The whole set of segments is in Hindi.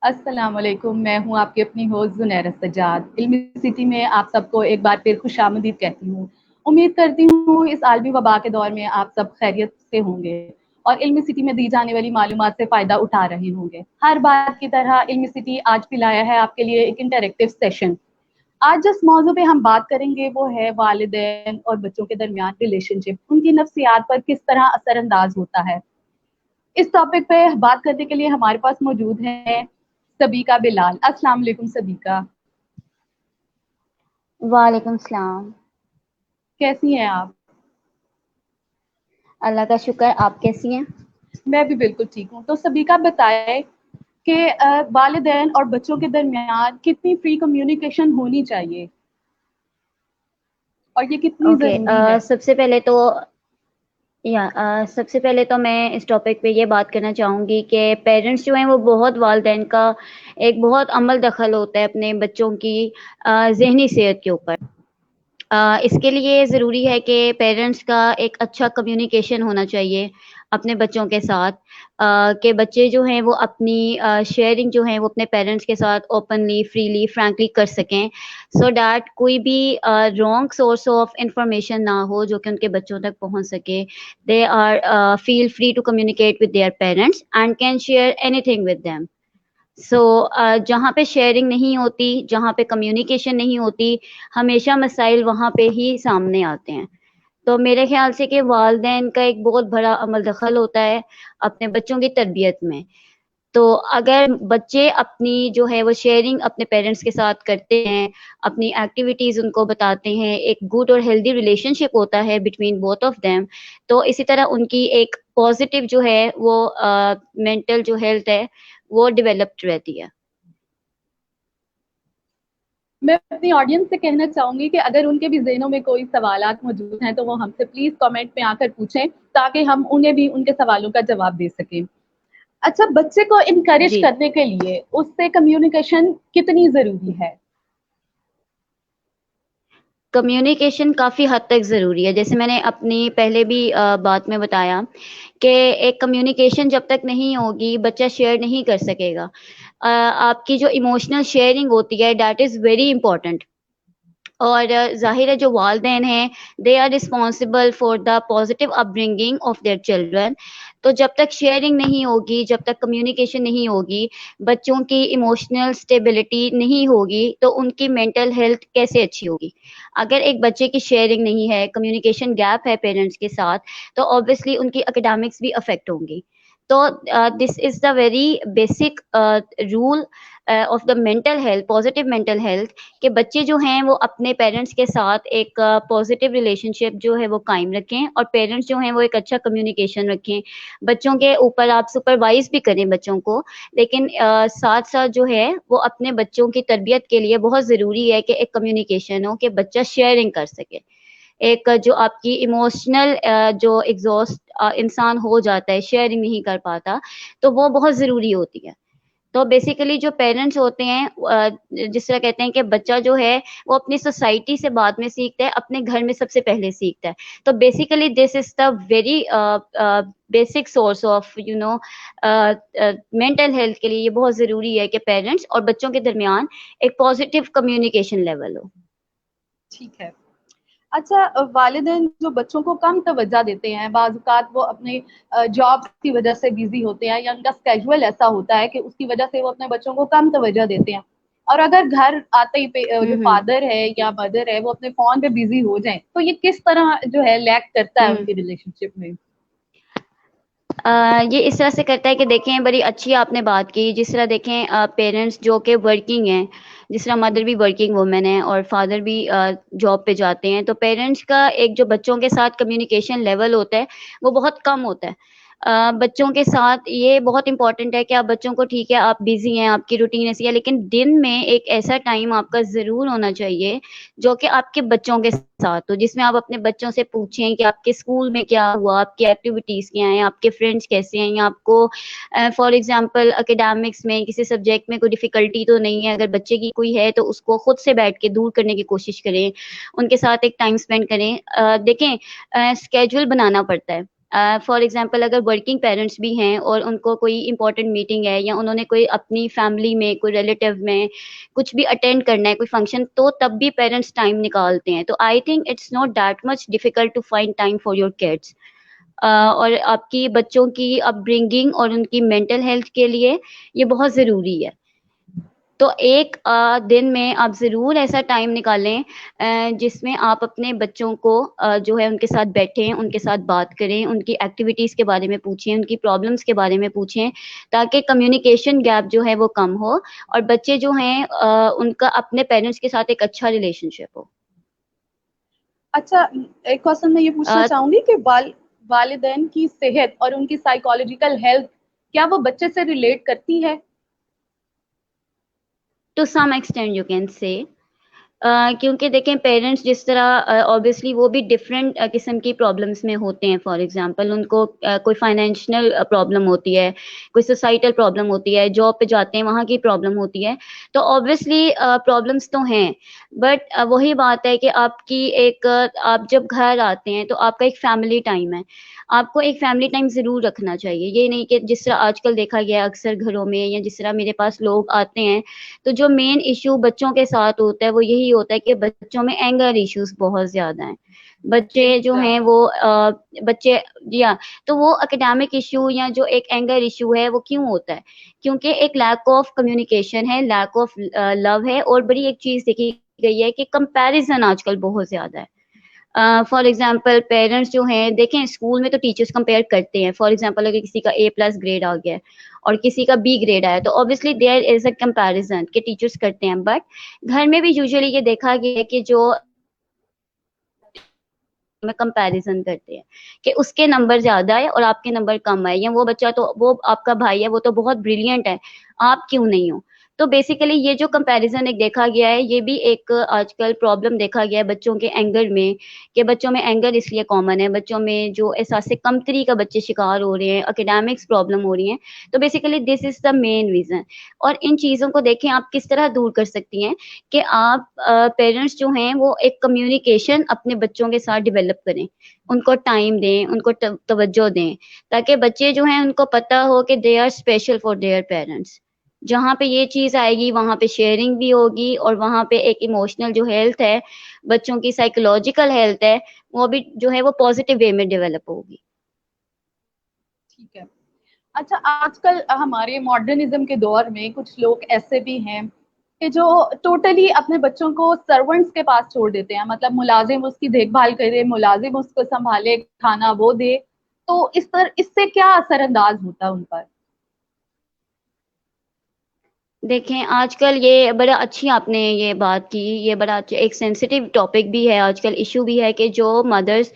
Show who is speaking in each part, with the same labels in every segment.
Speaker 1: अस्सलाम वालेकुम। मैं हूँ आपकी अपनी होस्ट ज़ुनैरा सज्जाद। इल्मी सिटी में आप सबको एक बार फिर खुशामदीद कहती हूँ। उम्मीद करती हूँ इस आलमी वबा के दौर में आप सब खैरियत से होंगे और इल्मी सिटी में दी जाने वाली मालूमात से फ़ायदा उठा रहे होंगे। हर बार की तरह इल्मी सिटी आज भी लाया है आपके लिए एक इंटरैक्टिव सेशन। आज जिस मौजू पे हम बात करेंगे वो है वालिदैन और बच्चों के दरमियान रिलेशनशिप, उनकी नफ्सियात पर किस तरह असरअंदाज होता है। इस टॉपिक पे बात करने के लिए हमारे पास मौजूद है सबीका बिलाल। अस्सलाम वालेकुम सबीका,
Speaker 2: वालेकुम सलाम।
Speaker 1: कैसी हैं आप?
Speaker 2: अल्लाह का शुक्र। आप कैसी हैं?
Speaker 1: मैं भी बिल्कुल ठीक हूँ। तो सबीका बताए कि वालिदैन और बच्चों के दरमियान कितनी फ्री कम्युनिकेशन होनी चाहिए और ये कितनी
Speaker 2: ओके।
Speaker 1: ज़रूरी है?
Speaker 2: सबसे पहले तो मैं इस टॉपिक पे ये बात करना चाहूँगी कि पेरेंट्स जो हैं वो बहुत वालिदैन का एक बहुत अमल दखल होता है अपने बच्चों की ज़हनी सेहत के ऊपर। इसके लिए ज़रूरी है कि पेरेंट्स का एक अच्छा कम्युनिकेशन होना चाहिए अपने बच्चों के साथ, कि बच्चे जो हैं वो अपनी शेयरिंग जो है वो अपने पेरेंट्स के साथ ओपनली, फ्रीली, फ्रैंकली कर सकें, सो दैट कोई भी रॉन्ग सोर्स ऑफ इंफॉर्मेशन ना हो जो कि उनके बच्चों तक पहुंच सके। They are feel free to communicate with their parents and can share anything with them. So जहाँ पे शेयरिंग नहीं होती, जहाँ पे कम्युनिकेशन नहीं होती, हमेशा मसाइल वहाँ पे ही सामने आते हैं। तो मेरे ख्याल से कि वालिदैन का एक बहुत बड़ा अमल दखल होता है अपने बच्चों की तरबियत में। तो अगर बच्चे अपनी जो है वो शेयरिंग अपने पेरेंट्स के साथ करते हैं, अपनी एक्टिविटीज़ उनको बताते हैं, एक गुड और हेल्दी रिलेशनशिप होता है बिटवीन बोथ ऑफ देम, तो इसी तरह उनकी एक पॉजिटिव जो है वो मेंटल जो हेल्थ है वो डेवलप्ड रहती है।
Speaker 1: मैं अपनी ऑडियंस से कहना चाहूंगी कि अगर उनके भी ज़हनों में कोई सवालात मौजूद हैं तो वो हमसे प्लीज कमेंट में आकर पूछें ताकि हम उन्हें भी उनके सवालों का जवाब दे सकें। अच्छा, बच्चे को इनकरेज
Speaker 2: जी।
Speaker 1: करने के लिए उससे कम्युनिकेशन कितनी जरूरी है?
Speaker 2: कम्युनिकेशन काफ़ी हद तक ज़रूरी है। जैसे मैंने अपनी पहले भी बात में बताया कि एक कम्युनिकेशन जब तक नहीं होगी, बच्चा शेयर नहीं कर सकेगा। आपकी जो इमोशनल शेयरिंग होती है, दैट इज़ वेरी इम्पोर्टेंट। और ज़ाहिर है जो वालिदैन हैं, they are responsible for the positive upbringing of their children. तो जब तक शेयरिंग नहीं होगी, जब तक कम्युनिकेशन नहीं होगी, बच्चों की इमोशनल स्टेबिलिटी नहीं होगी, तो उनकी मेंटल हेल्थ कैसे अच्छी होगी? अगर एक बच्चे की शेयरिंग नहीं है, कम्युनिकेशन गैप है पेरेंट्स के साथ, तो ऑब्वियसली उनकी एकेडमिक्स भी अफेक्ट होंगी। तो this is the very basic rule of the mental health, positive mental health, कि बच्चे जो हैं वो अपने पेरेंट्स के साथ एक पॉजिटिव रिलेशनशिप जो है वो कायम रखें और पेरेंट्स जो हैं वो एक अच्छा कम्युनिकेशन रखें। बच्चों के ऊपर आप सुपरवाइज भी करें बच्चों को, लेकिन साथ साथ जो है वो अपने बच्चों की तरबियत के लिए बहुत ज़रूरी है कि एक कम्युनिकेशन हो, कि बच्चा शेयरिंग कर सके। एक जो आपकी इमोशनल जो एग्जॉस्ट इंसान हो जाता है, शेयरिंग नहीं कर पाता, तो वो बहुत ज़रूरी होती है। तो बेसिकली जो पेरेंट्स होते हैं, जिस तरह कहते हैं कि बच्चा जो है वो अपनी सोसाइटी से बाद में सीखता है, अपने घर में सबसे पहले सीखता है। तो basically this is the very basic source of mental health के लिए ये बहुत ज़रूरी है कि पेरेंट्स और बच्चों के दरमियान एक पॉजिटिव कम्युनिकेशन लेवल हो।
Speaker 1: ठीक है। अच्छा, वालिदैन जो बच्चों को कम तवज्जो देते हैं, बाज़ औक़ात वो अपने जॉब की वजह से बिजी होते हैं या उनका स्केड्यूल ऐसा होता है कि उसकी वजह से वो अपने बच्चों को कम तवज्जो देते हैं। और अगर घर आते ही जो
Speaker 2: हम्म।
Speaker 1: फादर है या मदर है वो अपने फोन पे बिजी हो जाएं तो ये किस तरह जो है लैक करता है
Speaker 2: हम्म।
Speaker 1: उनकी रिलेशनशिप में?
Speaker 2: ये इस तरह से करता है कि देखें, बड़ी अच्छी आपने बात की। जिस तरह देखें, पेरेंट्स जो कि वर्किंग हैं, जिस तरह मदर भी वर्किंग वुमेन है और फादर भी जॉब पे जाते हैं, तो पेरेंट्स का एक जो बच्चों के साथ कम्युनिकेशन लेवल होता है वो बहुत कम होता है। बच्चों के साथ ये बहुत इंपॉर्टेंट है कि आप बच्चों को, ठीक है आप बिजी हैं, आपकी रूटीन ऐसी है, लेकिन दिन में एक ऐसा टाइम आपका ज़रूर होना चाहिए जो कि आपके बच्चों के साथ हो, जिसमें आप अपने बच्चों से पूछें कि आपके स्कूल में क्या हुआ, आपकी एक्टिविटीज़ क्या हैं, आपके फ्रेंड्स कैसे हैं, या आपको फॉर एग्जांपल एकेडमिक्स में किसी सब्जेक्ट में कोई डिफ़िकल्टी तो नहीं है। अगर बच्चे की कोई है तो उसको खुद से बैठ के दूर करने की कोशिश करें, उनके साथ एक टाइम स्पेंड करें। देखें, स्केड्यूल बनाना पड़ता है। फॉर एग्जांपल अगर वर्किंग पेरेंट्स भी हैं और उनको कोई इंपॉर्टेंट मीटिंग है या उन्होंने कोई अपनी फैमिली में कोई रिलेटिव में कुछ भी अटेंड करना है कोई फंक्शन, तो तब भी पेरेंट्स टाइम निकालते हैं। तो I think it's not that much difficult to find time for your kids. और आपकी बच्चों की अपब्रिंगिंग और उनकी मेंटल हेल्थ के लिए ये बहुत ज़रूरी है। तो एक दिन में आप ज़रूर ऐसा टाइम निकालें जिसमें आप अपने बच्चों को जो है उनके साथ बैठें, उनके साथ बात करें, उनकी एक्टिविटीज़ के बारे में पूछें, उनकी प्रॉब्लम्स के बारे में पूछें, ताकि कम्युनिकेशन गैप जो है वो कम हो और बच्चे जो हैं उनका अपने पेरेंट्स के साथ एक अच्छा रिलेशनशिप हो।
Speaker 1: अच्छा, एक क्वेश्चन मैं ये पूछना
Speaker 2: अ,
Speaker 1: चाहूंगी कि वालिदैन की सेहत और उनकी साइकोलॉजिकल हेल्थ क्या वो बच्चे से रिलेट करती है?
Speaker 2: To some extent you can say, क्योंकि देखें पेरेंट्स जिस तरह ऑब्वियसली वो भी डिफरेंट किस्म की प्रॉब्लम्स में होते हैं। फॉर एग्जांपल उनको कोई फाइनेंशियल प्रॉब्लम होती है, कोई सोसाइटल प्रॉब्लम होती है, जॉब पे जाते हैं वहाँ की प्रॉब्लम होती है, तो ऑब्वियसली प्रॉब्लम्स तो हैं। बट वही बात है कि आपकी एक आप जब घर आते हैं तो आपका एक फैमिली टाइम है, आपको एक फैमिली टाइम ज़रूर रखना चाहिए। ये नहीं कि जिस तरह आजकल देखा गया है अक्सर घरों में, या जिस तरह मेरे पास लोग आते हैं, तो जो मेन इश्यू बच्चों के साथ होता है वो यही होता है कि बच्चों में एंगर इश्यूज बहुत ज्यादा हैं। बच्चे जो हैं वो बच्चे या तो वो एकेडमिक इशू या जो एक एंगर इशू है वो क्यों होता है? क्योंकि एक लैक ऑफ कम्युनिकेशन है, लैक ऑफ लव है, और बड़ी एक चीज देखी गई है कि कंपैरिजन आजकल बहुत ज्यादा है। फॉर एग्जाम्पल पेरेंट्स जो हैं देखें स्कूल में तो टीचर्स कंपेयर करते हैं। फॉर एग्जाम्पल अगर किसी का A+ ग्रेड आ गया है और किसी का B ग्रेड आया, तो obviously there is a comparison के टीचर्स करते हैं। बट घर में भी यूजुअली ये देखा गया है कि जो में कंपैरिजन करते हैं कि उसके नंबर ज्यादा है और आपके नंबर कम है, या वो बच्चा तो वो आपका भाई है वो तो बहुत ब्रिलियंट है, आप क्यों नहीं हो? तो बेसिकली ये जो कंपैरिजन एक देखा गया है, ये भी एक आजकल प्रॉब्लम देखा गया है बच्चों के एंगर में, कि बच्चों में एंगर इसलिए कॉमन है, बच्चों में जो एहसास कमतरी का बच्चे शिकार हो रहे हैं, एकेडमिक्स प्रॉब्लम हो रही है। तो basically this is the main reason. और इन चीजों को देखें आप किस तरह दूर कर सकती हैं कि आप पेरेंट्स जो हैं वो एक कम्युनिकेशन अपने बच्चों के साथ डेवलप करें, उनको टाइम दें, उनको तवज्जो दें, ताकि बच्चे जो हैं उनको पता हो कि they are special for their parents. जहाँ पे ये चीज आएगी वहां पे शेयरिंग भी होगी, और वहां पे एक इमोशनल जो हेल्थ है, बच्चों की साइकोलॉजिकल हेल्थ है, वो भी जो है वो पॉजिटिव वे में डेवलप होगी।
Speaker 1: ठीक है। अच्छा, आजकल हमारे मॉडर्निज्म के दौर में कुछ लोग ऐसे भी हैं कि जो टोटली अपने बच्चों को सर्वेंट्स के पास छोड़ देते हैं, मतलब मुलाजिम उसकी देखभाल करे, मुलाजिम उसको संभाले, खाना वो दे। तो इससे क्या असरअंदाज होता है उन पर?
Speaker 2: देखें आजकल ये बड़ा अच्छी आपने ये बात की, ये बड़ा अच्छा एक सेंसिटिव टॉपिक भी है, आजकल इशू भी है कि जो मदर्स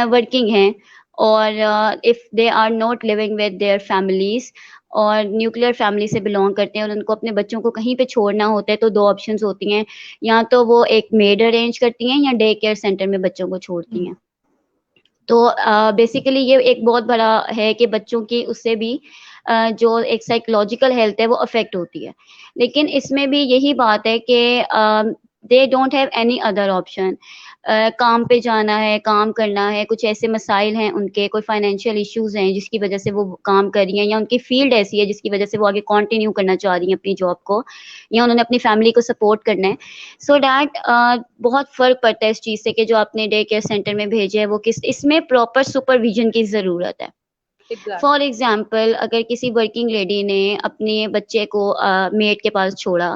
Speaker 2: वर्किंग हैं और if they are not living with their families और न्यूक्लियर फैमिली से बिलोंग करते हैं और उनको अपने बच्चों को कहीं पे छोड़ना होता है, तो दो ऑप्शंस होती हैं, या तो वो एक मेड अरेंज करती हैं या डे केयर सेंटर में बच्चों को छोड़ती हैं। तो बेसिकली ये एक बहुत बड़ा है कि बच्चों की उससे भी जो एक साइकोलॉजिकल हेल्थ है वो अफेक्ट होती है। लेकिन इसमें भी यही बात है कि they don't have any other option. काम पे जाना है, काम करना है, कुछ ऐसे मसाइल हैं उनके, कोई फाइनेंशियल इश्यूज हैं जिसकी वजह से वो काम कर रही हैं, या उनकी फील्ड ऐसी है जिसकी वजह से वो आगे कंटिन्यू करना चाह रही हैं अपनी जॉब को, या उन्होंने अपनी फैमिली को सपोर्ट करना है। सो डैट बहुत फ़र्क पड़ता है इस चीज़ से कि जो आपने डे केयर सेंटर में भेजे है वो किस, इसमें प्रॉपर सुपरविजन की ज़रूरत है। For
Speaker 1: exactly.
Speaker 2: एग्जाम्पल अगर किसी वर्किंग लेडी ने अपने बच्चे को मेड के पास छोड़ा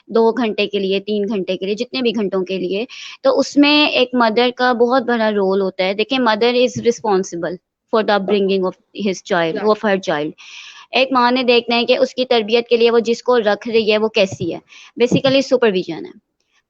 Speaker 2: 2 घंटे के लिए, 3 घंटे के लिए, जितने भी घंटों के लिए, तो उसमें एक मदर का बहुत बड़ा रोल होता है। देखिए mother is responsible for the upbringing of his child, of her child. एक माँ ने देखना है कि उसकी तरबियत के लिए वो जिसको रख रही है वो कैसी है, बेसिकली सुपरविजन है।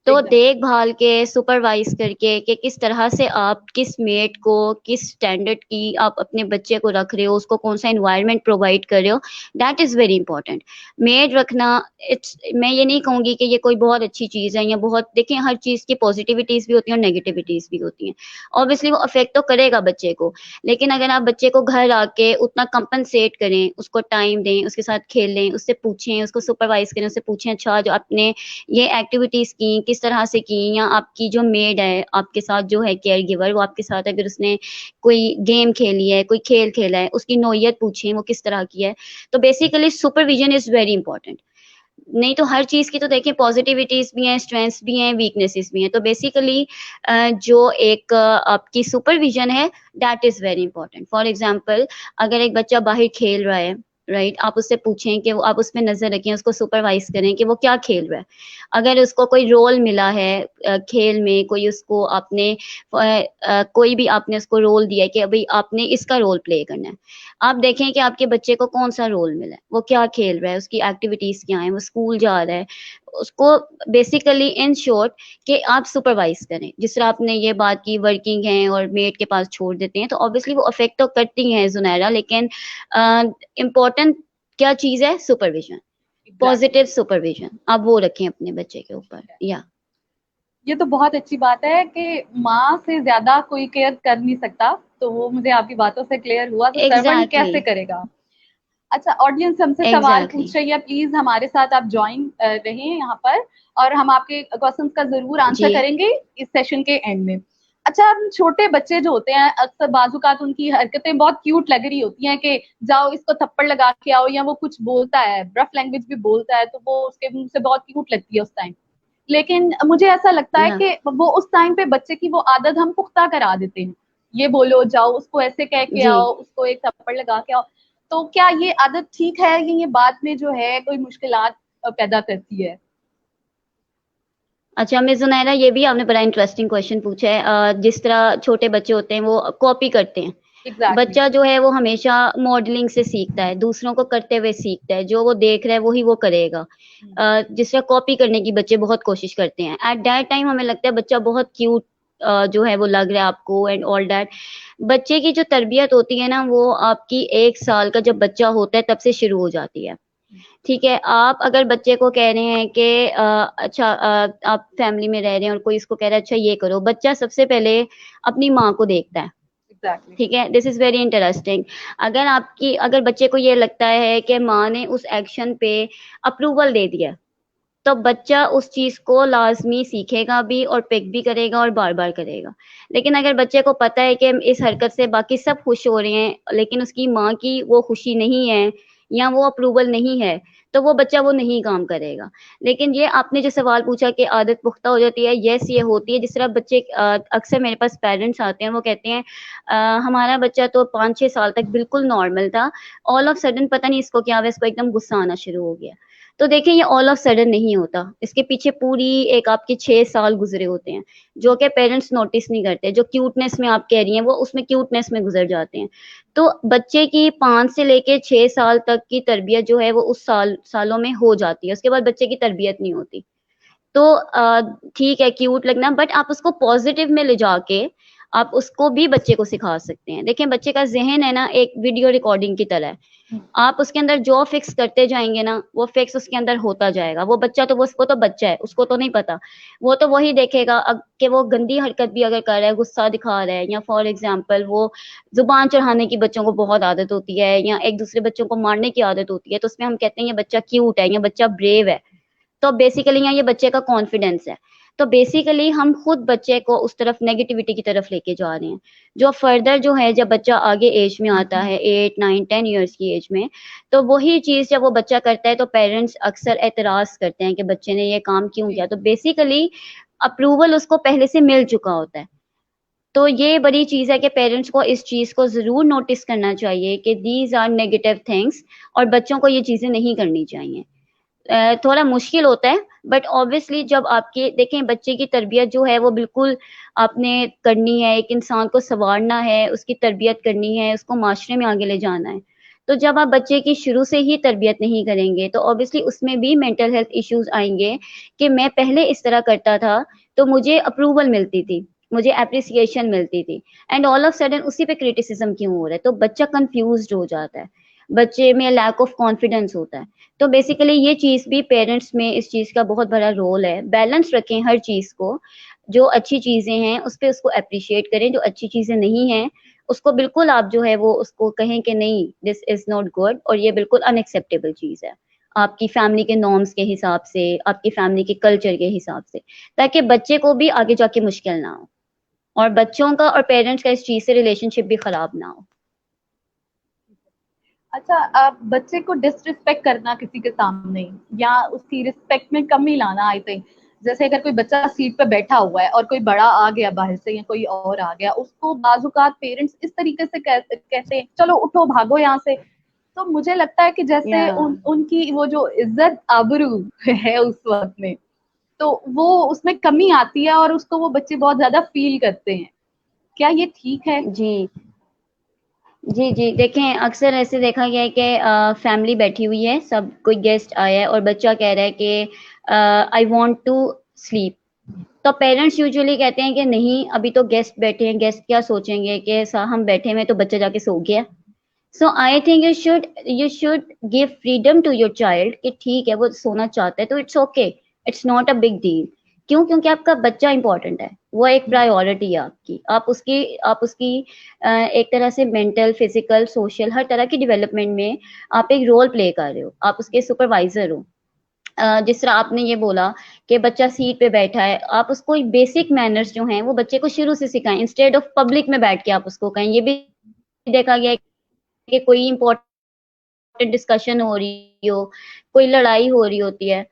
Speaker 2: तो
Speaker 1: एग्जैक्टली।
Speaker 2: देखभाल के सुपरवाइज करके कि किस तरह से आप किस मेट को किस स्टैंडर्ड की आप अपने बच्चे को रख रहे हो, उसको कौन सा एनवायरनमेंट प्रोवाइड कर रहे हो, that is very important. Made रखना, इट्स, मैं ये नहीं कहूँगी कि ये कोई बहुत अच्छी चीज़ है या बहुत, देखिए हर चीज़ की पॉजिटिविटीज़ भी होती हैं और नेगेटिविटीज़ भी होती हैं। ऑब्वियसली वो अफेक्ट तो करेगा बच्चे को, लेकिन अगर आप बच्चे को घर आके उतना कंपनसेट करें, उसको टाइम दें, उसके साथ खेलें, उससे पूछें, उसको सुपरवाइज करें, उससे पूछें अच्छा जो आपने ये एक्टिविटीज़ की किस तरह से की, या आपकी जो मेड है, आपके साथ जो है केयर गिवर, वो आपके साथ अगर उसने कोई गेम खेली है, कोई खेल खेला है, उसकी नौयत पूछें वो किस तरह की है। तो basically supervision is very important. नहीं तो हर चीज की तो देखिए पॉजिटिविटीज भी हैं, स्ट्रेंथ्स भी हैं, वीकनेसेस भी हैं। तो बेसिकली जो एक आपकी सुपरविजन है, that is very important. For example, अगर एक बच्चा बाहर खेल रहा है, राइट, आप उससे पूछें कि वो, आप उस पर नजर रखें, उसको सुपरवाइज करें कि वो क्या खेल रहा है। अगर उसको कोई रोल मिला है खेल में, कोई उसको आपने कोई भी आपने उसको रोल दिया है कि अभी आपने इसका रोल प्ले करना है, आप देखें कि आपके बच्चे को कौन सा रोल मिला है, वो क्या खेल रहा है, उसकी एक्टिविटीज क्या है, वो स्कूल जा रहा है, उसको बेसिकली इन शॉर्ट कि आप सुपरवाइज करें। जिस तरह आपने ये बात की वर्किंग है और मेड के पास छोड़ देते हैं, तो ऑब्वियसली वो अफेक्ट तो करती हैं जुनैरा, लेकिन इम्पोर्टेंट क्या चीज है? सुपरविजन, पॉजिटिव सुपरविजन, आप वो रखें अपने बच्चे के ऊपर। या
Speaker 1: ये तो बहुत अच्छी बात है कि माँ से ज्यादा कोई केयर कर नहीं सकता, तो वो मुझे आपकी बातों से क्लियर हुआ। तो सर्वेंट
Speaker 2: एग्जैक्टली,
Speaker 1: कैसे करेगा? अच्छा, ऑडियंस हमसे सवाल
Speaker 2: एग्जैक्टली।
Speaker 1: पूछ रही है, प्लीज हमारे साथ आप ज्वाइन रहें यहाँ पर, और हम आपके क्वेश्चंस का जरूर आंसर
Speaker 2: जी
Speaker 1: करेंगे इस सेशन के एंड में। अच्छा, हम छोटे बच्चे जो होते हैं, अक्सर बाजुकात उनकी हरकतें बहुत क्यूट लग रही होती हैं कि जाओ इसको थप्पड़ लगा के आओ, या वो कुछ बोलता है, रफ लैंग्वेज भी बोलता है, तो वो उसके मुंह से बहुत क्यूट लगती है उस टाइम। लेकिन मुझे ऐसा लगता है
Speaker 2: या
Speaker 1: कि वो उस टाइम पे बच्चे की वो आदत हम पुख्ता करा देते हैं, ये बोलो, जाओ उसको ऐसे कह के
Speaker 2: जी।
Speaker 1: आओ, उसको एक थप्पड़ लगा के आओ। तो क्या ये आदत ठीक है, कि ये बाद में जो है कोई मुश्किलात पैदा करती है?
Speaker 2: अच्छा मिस जुनैरा, ये भी आपने बड़ा इंटरेस्टिंग क्वेश्चन पूछा है। जिस तरह छोटे बच्चे होते हैं वो कॉपी करते हैं।
Speaker 1: एग्जैक्टली।
Speaker 2: बच्चा जो है वो हमेशा मॉडलिंग से सीखता है, दूसरों को करते हुए सीखता है, जो वो देख रहा है वही वो करेगा। जिस तरह कॉपी करने की बच्चे बहुत कोशिश करते हैं, एट दैट टाइम हमें लगता है बच्चा बहुत क्यूट जो है वो लग रहा है आपको एंड ऑल दैट। बच्चे की जो तरबियत होती है ना, वो आपकी 1 साल का जब बच्चा होता है तब से शुरू हो जाती है। ठीक है, आप अगर बच्चे को कह रहे हैं कि अच्छा, आप फैमिली में रह रहे हैं और कोई इसको कह रहा है अच्छा ये करो, बच्चा सबसे पहले अपनी माँ को देखता है।
Speaker 1: एग्जैक्टली।
Speaker 2: ठीक है, दिस इज वेरी इंटरेस्टिंग। अगर बच्चे को ये लगता है कि माँ ने उस एक्शन पे अप्रूवल दे दिया, तो बच्चा उस चीज को लाजमी सीखेगा भी और पिक भी करेगा और बार बार करेगा। लेकिन अगर बच्चे को पता है कि इस हरकत से बाकी सब खुश हो रहे हैं, लेकिन उसकी माँ की वो खुशी नहीं है या वो अप्रूवल नहीं है, तो वो बच्चा वो नहीं काम करेगा। लेकिन ये आपने जो सवाल पूछा कि आदत पुख्ता हो जाती है, यस ये होती है। जिस तरह बच्चे अक्सर मेरे पास पेरेंट्स आते हैं, वो कहते हैं हमारा बच्चा तो 5-6 साल तक बिल्कुल नॉर्मल था, ऑल ऑफ सडन पता नहीं इसको क्या हुआ, इसको एकदम गुस्सा आना शुरू हो गया। तो देखिए, ये ऑल ऑफ सडन नहीं होता, इसके पीछे पूरी एक आपके 6 साल गुजरे होते हैं, जो कि पेरेंट्स नोटिस नहीं करते। जो क्यूटनेस में आप कह रही हैं, वो उसमें क्यूटनेस में गुजर जाते हैं। तो बच्चे की 5 से लेके 6 साल तक की तरबियत जो है वो उस सालों में हो जाती है, उसके बाद बच्चे की तरबियत नहीं होती। तो ठीक है क्यूट लगना, बट आप उसको पॉजिटिव में ले जाके आप उसको भी बच्चे को सिखा सकते हैं। देखिए, बच्चे का जहन है ना, एक वीडियो रिकॉर्डिंग की तरह है। आप उसके अंदर जो फिक्स करते जाएंगे ना, वो फिक्स उसके अंदर होता जाएगा। वो बच्चा तो वो तो बच्चा है, उसको तो नहीं पता। वो तो वही देखेगा कि वो गंदी हरकत भी अगर कर रहा है, गुस्सा दिखा रहा है, या फॉर एग्जाम्पल वो जुबान चढ़ाने की बच्चों को बहुत आदत होती है, या एक दूसरे बच्चों को मारने की आदत होती है, तो उसमें हम कहते हैं ये बच्चा क्यूट है, या बच्चा ब्रेव है। तो बेसिकली यहाँ ये बच्चे का कॉन्फिडेंस है। तो बेसिकली हम खुद बच्चे को उस तरफ नेगेटिविटी की तरफ लेके जा रहे हैं। जो फर्दर जो है, जब बच्चा आगे एज में आता है, 8 9 10 ईयर्स की एज में, तो वही चीज जब वो बच्चा करता है, तो पेरेंट्स अक्सर एतराज करते हैं कि बच्चे ने ये काम क्यों किया। तो बेसिकली अप्रूवल उसको पहले से मिल चुका होता है। तो ये बड़ी चीज है कि पेरेंट्स को इस चीज को जरूर नोटिस करना चाहिए कि दीज आर नेगेटिव थिंग्स, और बच्चों को ये चीजें नहीं करनी चाहिए। थोड़ा मुश्किल होता है, बट ऑब्वियसली जब आपके देखें, बच्चे की तरबियत जो है वो बिल्कुल आपने करनी है। एक इंसान को संवारना है, उसकी तरबियत करनी है, उसको माशरे में आगे ले जाना है। तो जब आप बच्चे की शुरू से ही तरबियत नहीं करेंगे, तो ऑब्वियसली उसमें भी मेंटल हेल्थ इश्यूज आएंगे कि मैं पहले इस तरह करता था तो मुझे अप्रूवल मिलती थी, मुझे अप्रिसिएशन मिलती थी, एंड ऑल ऑफ सडन उसी पे क्रिटिसिज्म क्यों हो रहा है। तो बच्चा कंफ्यूज्ड हो जाता है, बच्चे में लैक ऑफ कॉन्फिडेंस होता है। तो बेसिकली ये चीज भी पेरेंट्स में इस चीज का बहुत बड़ा रोल है। बैलेंस रखें हर चीज को, जो अच्छी चीजें हैं उस पे उसको अप्रिशिएट करें, जो अच्छी चीजें नहीं हैं उसको बिल्कुल आप जो है वो उसको कहें कि नहीं, दिस इज नॉट गुड और ये बिल्कुल अनएक्सेप्टेबल चीज है। आपकी फैमिली के नॉर्म्स के हिसाब से, आपकी फैमिली के कल्चर के हिसाब से, ताकि बच्चे को भी आगे जाके मुश्किल ना हो और बच्चों का और पेरेंट्स का इस चीज से रिलेशनशिप भी खराब ना हो।
Speaker 1: अच्छा, आप बच्चे को डिसरिस्पेक्ट करना किसी के सामने या उसकी रिस्पेक्ट में कमी लाना, आई थिंक जैसे अगर कोई बच्चा सीट पे बैठा हुआ है और कोई बड़ा आ गया बाहर से या कोई और आ गया, उसको बाजुकात पेरेंट्स इस तरीके से कहते हैं चलो उठो भागो यहाँ से। तो मुझे लगता है कि जैसे
Speaker 2: या
Speaker 1: उनकी वो जो इज्जत आबरू है उस वक्त में, तो वो उसमें कमी आती है और उसको वो बच्चे बहुत ज्यादा फील करते हैं। क्या ये ठीक है?
Speaker 2: जी जी जी, देखें अक्सर ऐसे देखा गया है कि फैमिली बैठी हुई है, सब कोई गेस्ट आया है और बच्चा कह रहा है कि आई वांट टू स्लीप, तो पेरेंट्स यूजुअली कहते हैं कि नहीं अभी तो गेस्ट बैठे हैं, गेस्ट क्या सोचेंगे कि हम बैठे हुए तो बच्चा जाके सो गया। So I think you should give freedom to your child कि ठीक है वो सोना चाहता है तो it's okay, it's not a big deal. क्यों? क्योंकि आपका बच्चा इंपॉर्टेंट है, वो एक प्रायोरिटी है आपकी, आप उसकी एक तरह से मेंटल, फिजिकल, सोशल हर तरह की डेवलपमेंट में आप एक रोल प्ले कर रहे हो, आप उसके सुपरवाइजर हो। जिस तरह आपने ये बोला कि बच्चा सीट पे बैठा है, आप उसको बेसिक मैनर्स जो हैं वो बच्चे को शुरू से सिखाएं, इंस्टेड ऑफ पब्लिक में बैठ के आप उसको कहें। ये भी देखा गया है कि कोई इंपॉर्टेंट डिस्कशन हो रही हो, कोई लड़ाई हो रही होती है।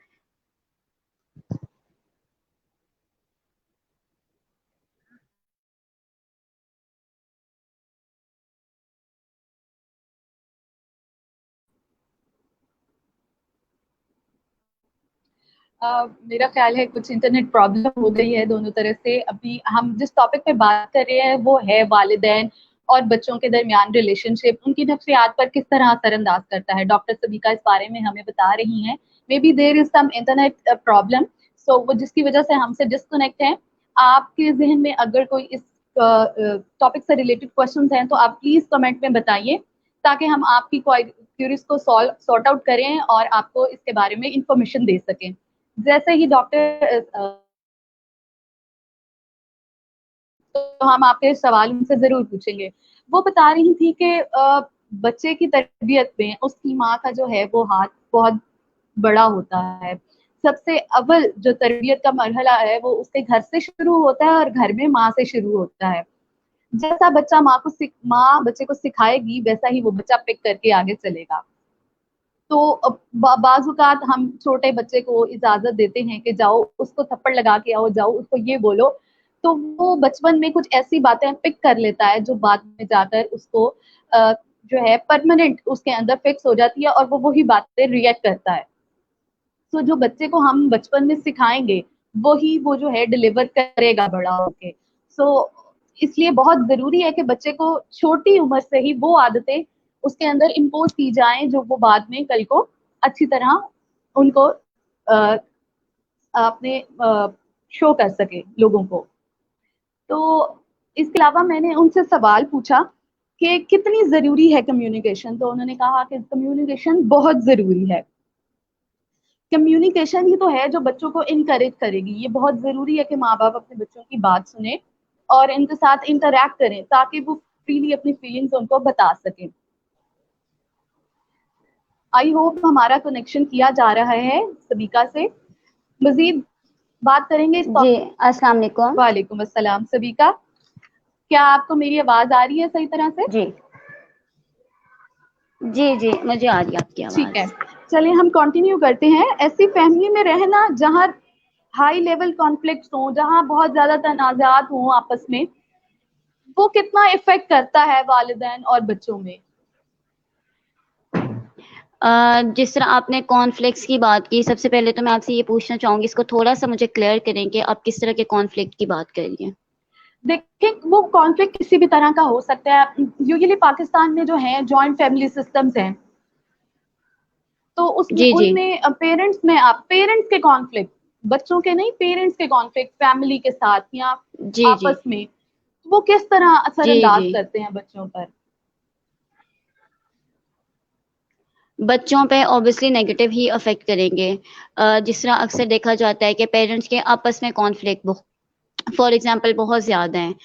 Speaker 1: मेरा ख्याल है कुछ इंटरनेट प्रॉब्लम हो गई है दोनों तरफ से। अभी हम जिस टॉपिक पे बात कर रहे हैं वो है वालिदैन और बच्चों के दरमियान रिलेशनशिप, उनकी नफ्सियात पर किस तरह असरअंदाज करता है। डॉक्टर सबिका इस बारे में हमें बता रही हैं। Maybe there is some internet problem, so वो जिसकी वजह से हमसे डिस्कनेक्ट है। आपके जहन में अगर कोई इस टॉपिक से रिलेटेड क्वेश्चन हैं तो आप प्लीज कमेंट में बताइए, ताकि हम आपकी क्यूरीज को सॉर्ट आउट करें और आपको इसके बारे में इंफॉर्मेशन दे सकें। जैसे ही डॉक्टर, तो हम आपके सवाल उनसे जरूर पूछेंगे। वो बता रही थी कि बच्चे की तरबियत में उसकी माँ का जो है वो हाथ बहुत बड़ा होता है। सबसे अव्वल जो तरबियत का मरहला है वो उसके घर से शुरू होता है और घर में माँ से शुरू होता है। जैसा बच्चा माँ बच्चे को सिखाएगी वैसा ही वो बच्चा पिक करके आगे चलेगा। तो बाजुकात हम छोटे बच्चे को इजाजत देते हैं कि जाओ उसको थप्पड़ लगा के आओ, जाओ उसको ये बोलो, तो वो बचपन में कुछ ऐसी बातें पिक कर लेता है जो बाद में जाकर उसको जो है परमानेंट उसके अंदर फिक्स हो जाती है और वो वही बातें रिएक्ट करता है। तो जो बच्चे को हम बचपन में सिखाएंगे वही वो जो है डिलीवर करेगा बड़ा होके। सो इसलिए बहुत जरूरी है कि बच्चे को छोटी उम्र से ही वो आदतें उसके अंदर इम्पोज की जाएं जो वो बाद में कल को अच्छी तरह उनको अपने शो कर सके लोगों को। तो इसके अलावा मैंने उनसे सवाल पूछा कि कितनी जरूरी है कम्युनिकेशन, तो उन्होंने कहा कि कम्युनिकेशन बहुत जरूरी है। कम्युनिकेशन ही तो है जो बच्चों को इनकरेज करेगी। ये बहुत जरूरी है कि माँ बाप अपने बच्चों की बात सुने और इनके साथ इंटरेक्ट करें ताकि वो फ्रीली अपनी फीलिंग्स उनको बता सकें। आई होप हमारा कनेक्शन किया जा रहा है सबिका से। मजीद बात करेंगे इस
Speaker 2: जी,
Speaker 1: टॉपिक।
Speaker 2: अस्सलाम वालेकुम।
Speaker 1: वालेकुम अस्सलाम सबिका, क्या आपको मेरी आवाज आ रही है सही तरह से?
Speaker 2: जी जी जी, मुझे आ रही है आपकी
Speaker 1: ठीक है,
Speaker 2: आवाज।
Speaker 1: चलिए हम कंटिन्यू करते हैं। ऐसी फैमिली में रहना जहाँ हाई लेवल कॉन्फ्लिक्ट हो, जहाँ बहुत ज्यादा तनाजात हो आपस में, वो कितना इफेक्ट करता है वालिदैन और बच्चों में?
Speaker 2: जिस तरह आपने कॉन्फ्लिक्ट्स की बात की, सबसे पहले तो मैं आपसे ये पूछना चाहूंगी, इसको थोड़ा सा मुझे क्लियर करें कि आप किस तरह के कॉन्फ्लिक्ट की बात कर रही हैं।
Speaker 1: देखें, वो कॉन्फ्लिक्ट किसी भी तरह का हो सकता है। यूजुअली पाकिस्तान में जो है जॉइंट फैमिली सिस्टम्स हैं, तो उसमें
Speaker 2: जी जी
Speaker 1: उनमें पेरेंट्स में आप पेरेंट्स के कॉन्फ्लिक्ट, बच्चों के नहीं, पेरेंट्स के कॉन्फ्लिक्ट फैमिली के साथ या
Speaker 2: जी जी
Speaker 1: आपस में, वो किस तरह
Speaker 2: जी
Speaker 1: असरअंदाज
Speaker 2: जी,
Speaker 1: करते हैं बच्चों पर?
Speaker 2: बच्चों पे ऑब्वियसली नेगेटिव ही अफेक्ट करेंगे। जिस तरह अक्सर देखा जाता है कि पेरेंट्स के आपस में कॉन्फ्लिक्ट फॉर एग्जांपल बहुत ज्यादा हैं,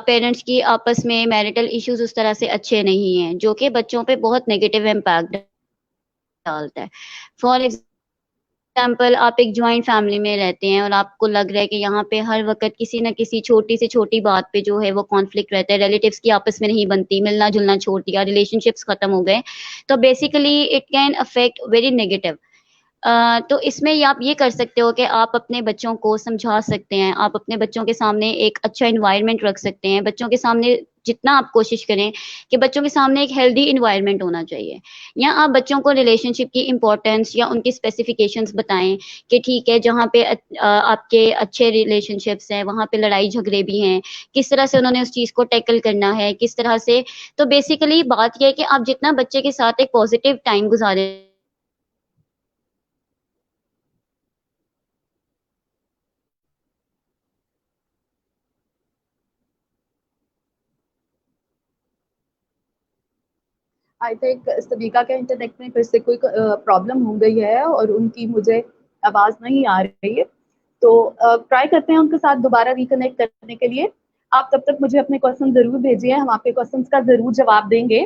Speaker 2: पेरेंट्स की आपस में मैरिटल इश्यूज उस तरह से अच्छे नहीं हैं, जो कि बच्चों पे बहुत नेगेटिव इम्पैक्ट डालता है। फॉर एग्जाम्पल, आप एक ज्वाइंट फैमिली में रहते हैं और आपको लग रहा है कि यहाँ पे हर वक्त किसी न किसी छोटी से छोटी बात पे जो है वो कॉन्फ्लिक्ट रहता है, रिलेटिव्स की आपस में नहीं बनती, मिलना जुलना छोड़ दिया, रिलेशनशिप्स खत्म हो गए, तो basically it can affect very negative. तो इसमें आप ये कर सकते हो कि आप अपने बच्चों को समझा सकते हैं, आप अपने बच्चों के सामने एक अच्छा इन्वायरमेंट रख सकते हैं। बच्चों के सामने जितना आप कोशिश करें कि बच्चों के सामने एक हेल्दी इन्वायरमेंट होना चाहिए, या आप बच्चों को रिलेशनशिप की इंपॉर्टेंस या उनकी स्पेसिफिकेशंस बताएं कि ठीक है, जहाँ पे आपके अच्छे रिलेशनशिप्स हैं वहाँ पे लड़ाई झगड़े भी हैं, किस तरह से उन्होंने उस चीज़ को टैकल करना है, किस तरह से। तो बेसिकली बात यह है कि आप जितना बच्चे के साथ एक पॉजिटिव टाइम गुजारे।
Speaker 1: आई थिंक सबिका के इंटरनेट में फिर से कोई प्रॉब्लम हो गई है और उनकी मुझे आवाज नहीं आ रही है, तो ट्राई करते हैं उनके साथ दोबारा रिकनेक्ट करने के लिए। आप तब तक मुझे अपने क्वेश्चन जरूर भेजिए, हम आपके क्वेश्चंस का जरूर जवाब देंगे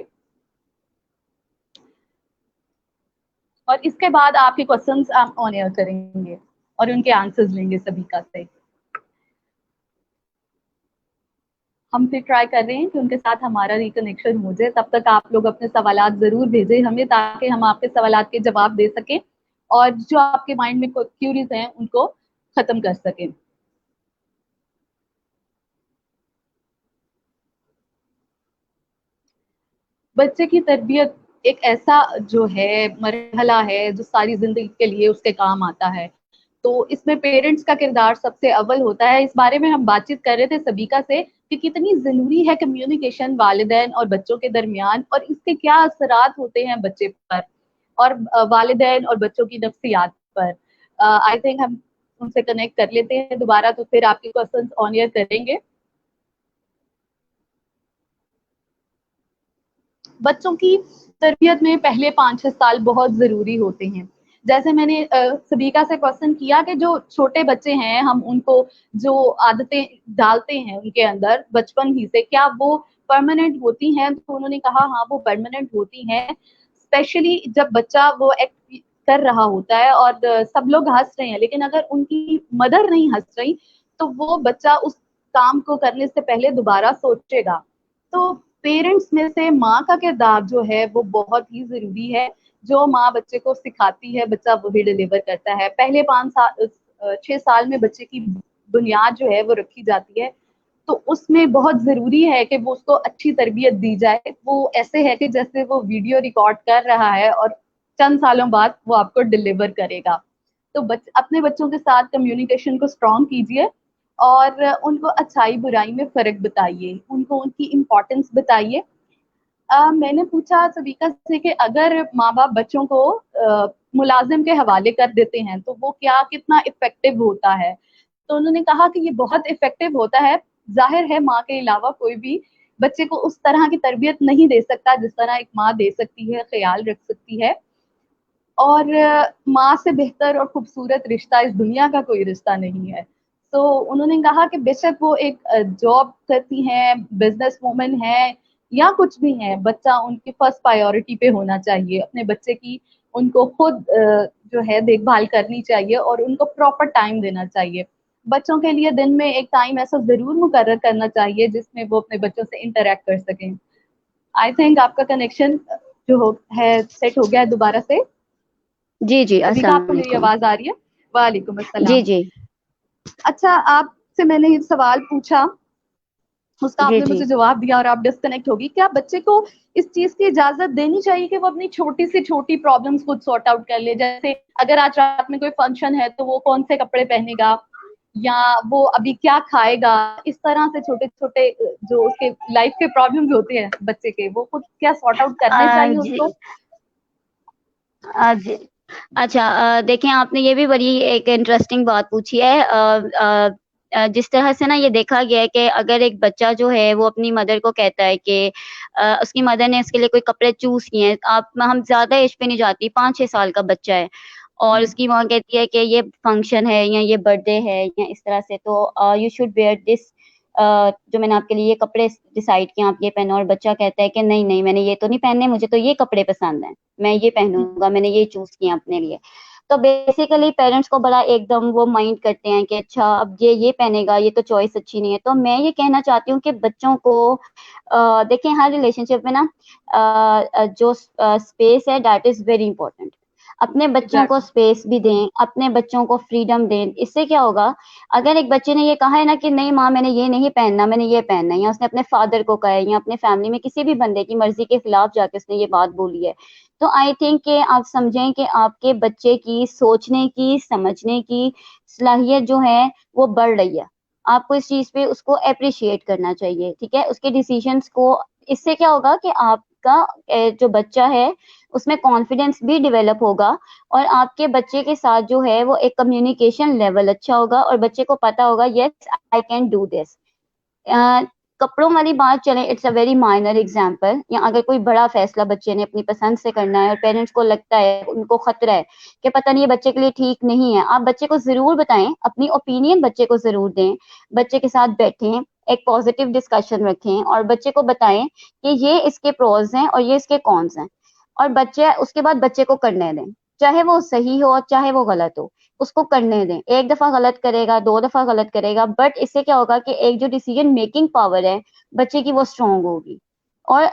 Speaker 1: और इसके बाद आपके क्वेश्चंस हम ऑन एयर करेंगे और उनके आंसर्स लेंगे सबिका से। हम फिर ट्राई कर रहे हैं कि उनके साथ हमारा रिकनेक्शन हो जाए। तब तक आप लोग अपने सवालात जरूर भेजें हमें, ताकि हम आपके सवालात के जवाब दे सकें और जो आपके माइंड में क्यूरीज हैं उनको खत्म कर सकें। बच्चे की तरबियत एक ऐसा जो है मरहला है जो सारी जिंदगी के लिए उसके काम आता है, तो इसमें पेरेंट्स का किरदार सबसे अव्वल होता है। इस बारे में हम बातचीत कर रहे थे सबिका से कि कितनी जरूरी है कम्युनिकेशन वालिदैन और बच्चों के दरमियान, और इसके क्या असरात होते हैं बच्चे पर और वालिदैन और बच्चों की नफ्सियात पर। आई थिंक हम उनसे कनेक्ट कर लेते हैं दोबारा, तो फिर आपके क्वेश्चंस ऑन एयर करेंगे। बच्चों की तरबियत में पहले 5-6 साल बहुत जरूरी होते हैं। जैसे मैंने सबिका से क्वेश्चन किया कि जो छोटे बच्चे हैं हम उनको जो आदतें डालते हैं उनके अंदर बचपन ही से, क्या वो परमानेंट होती हैं? तो उन्होंने कहा हाँ वो परमानेंट होती हैं, स्पेशली जब बच्चा वो एक्ट कर रहा होता है और सब लोग हंस रहे हैं, लेकिन अगर उनकी मदर नहीं हंस रही तो वो बच्चा उस काम को करने से पहले दोबारा सोचेगा। तो पेरेंट्स में से माँ का किरदार जो है वो बहुत ही जरूरी है। जो माँ बच्चे को सिखाती है बच्चा वही डिलीवर करता है। पहले 5 साल 6 साल में बच्चे की बुनियाद जो है वो रखी जाती है, तो उसमें बहुत जरूरी है कि वो उसको अच्छी तरबियत दी जाए। वो ऐसे है कि जैसे वो वीडियो रिकॉर्ड कर रहा है और चंद सालों बाद वो आपको डिलीवर करेगा। तो अपने बच्चों के साथ कम्युनिकेशन को स्ट्रॉन्ग कीजिए और उनको अच्छाई बुराई में फर्क बताइए, उनको उनकी इम्पोर्टेंस बताइए। मैंने पूछा सबिका से कि अगर माँ बाप बच्चों को मुलाजिम के हवाले कर देते हैं तो वो क्या कितना इफेक्टिव होता है? तो उन्होंने कहा कि ये बहुत इफेक्टिव होता है। जाहिर है माँ के अलावा कोई भी बच्चे को उस तरह की तरबियत नहीं दे सकता जिस तरह एक माँ दे सकती है, ख्याल रख सकती है। और माँ से बेहतर और खूबसूरत रिश्ता इस दुनिया का कोई रिश्ता नहीं है। तो उन्होंने कहा कि बेशक वो एक जॉब करती हैं, बिजनेस वूमेन है या कुछ भी है, बच्चा उनकी फर्स्ट प्रायोरिटी पे होना चाहिए। अपने बच्चे की उनको खुद जो है देखभाल करनी चाहिए और उनको प्रॉपर टाइम देना चाहिए। बच्चों के लिए दिन में एक टाइम ऐसा जरूर मुकर्रर करना चाहिए जिसमें वो अपने बच्चों से इंटरेक्ट कर सकें। आई थिंक आपका कनेक्शन है सेट हो गया है दोबारा से।
Speaker 2: जी जी,
Speaker 1: अभी का
Speaker 2: अस्सलाम
Speaker 1: आपको मेरी
Speaker 2: वालेकुम।
Speaker 1: आवाज आ रही है? वालेकुम
Speaker 2: जी
Speaker 1: अस्सलाम।
Speaker 2: जी।
Speaker 1: अच्छा, आपसे मैंने ये सवाल पूछा, उसका
Speaker 2: जी
Speaker 1: आपने
Speaker 2: जी।
Speaker 1: मुझे जवाब दिया और आप डिस्कनेक्ट होगी। क्या बच्चे को इस चीज की इजाजत देनी चाहिए कि वो अपनी छोटी से छोटी प्रॉब्लम्स खुद सॉर्ट आउट कर ले? जैसे अगर आज रात में कोई फंक्शन है तो वो कौन से कपड़े पहनेगा या वो अभी क्या खाएगा, इस तरह से छोटे छोटे जो उसके लाइफ के प्रॉब्लम्स होते हैं बच्चे के, वो खुद क्या सॉर्ट आउट करने चाहिए
Speaker 2: जी
Speaker 1: उसको?
Speaker 2: जी। अच्छा, देखें, आपने ये भी बड़ी एक इंटरेस्टिंग बात पूछी है। जिस तरह से ना ये देखा गया है कि अगर एक बच्चा जो है वो अपनी मदर को कहता है कि उसकी मदर ने उसके लिए कोई कपड़े चूज किए हैं, आप हम ज्यादा एज पे नहीं जाती, 5-6 साल का बच्चा है और उसकी माँ कहती है कि ये फंक्शन है या ये बर्थडे है या इस तरह से, तो यू शुड वेयर दिस जो मैंने आपके लिए ये कपड़े डिसाइड किए, आप ये पहनो, और बच्चा कहता है कि नहीं नहीं मैंने ये तो नहीं पहनने, मुझे तो ये कपड़े पसंद हैं, मैं ये पहनूंगा, मैंने ये चूज किया अपने लिए। तो बेसिकली पेरेंट्स को बड़ा एकदम वो माइंड करते हैं कि अच्छा अब ये पहनेगा, ये तो चॉइस अच्छी नहीं है। तो मैं ये कहना चाहती हूँ कि बच्चों को देखें, हर रिलेशनशिप में ना जो स्पेस है दैट इज वेरी इंपॉर्टेंट। अपने बच्चों को
Speaker 1: एग्जैक्टली।
Speaker 2: स्पेस भी दें, अपने बच्चों को फ्रीडम दें। इससे क्या होगा, अगर एक बच्चे ने ये कहा है ना कि नहीं माँ मैंने ये नहीं पहनना, मैंने ये पहनना है, या उसने अपने फादर को कहा है या अपने फैमिली में किसी भी बंदे की मर्जी के खिलाफ जाके उसने ये बात बोली है, तो आई थिंक कि आप समझें कि आपके बच्चे की सोचने की, समझने की सलाहियत जो है वो बढ़ रही है। आपको इस चीज पे उसको अप्रिशिएट करना चाहिए, ठीक है, उसके डिसीजंस को। इससे क्या होगा कि आपका जो बच्चा है उसमें कॉन्फिडेंस भी डेवलप होगा, और आपके बच्चे के साथ जो है वो एक कम्युनिकेशन लेवल अच्छा होगा, और बच्चे को पता होगा yes I can do this. कपड़ों वाली बात चले, it's a very minor example, या अगर कोई बड़ा फैसला बच्चे ने अपनी पसंद से करना है और पेरेंट्स को लगता है, उनको खतरा है कि पता नहीं ये बच्चे के लिए ठीक नहीं है, आप बच्चे को जरूर बताएं, अपनी ओपिनियन बच्चे को जरूर दें, बच्चे के साथ बैठें, एक पॉजिटिव डिस्कशन रखें और बच्चे को बताएं कि ये इसके प्रोज हैं और ये इसके कॉन्स हैं, और बच्चे उसके बाद बच्चे को करने दें, चाहे वो सही हो चाहे वो गलत हो, उसको करने दें। एक दफा गलत करेगा, दो दफा गलत करेगा, बट इससे क्या होगा कि एक जो डिसीजन मेकिंग पावर है बच्चे की वो स्ट्रांग होगी, और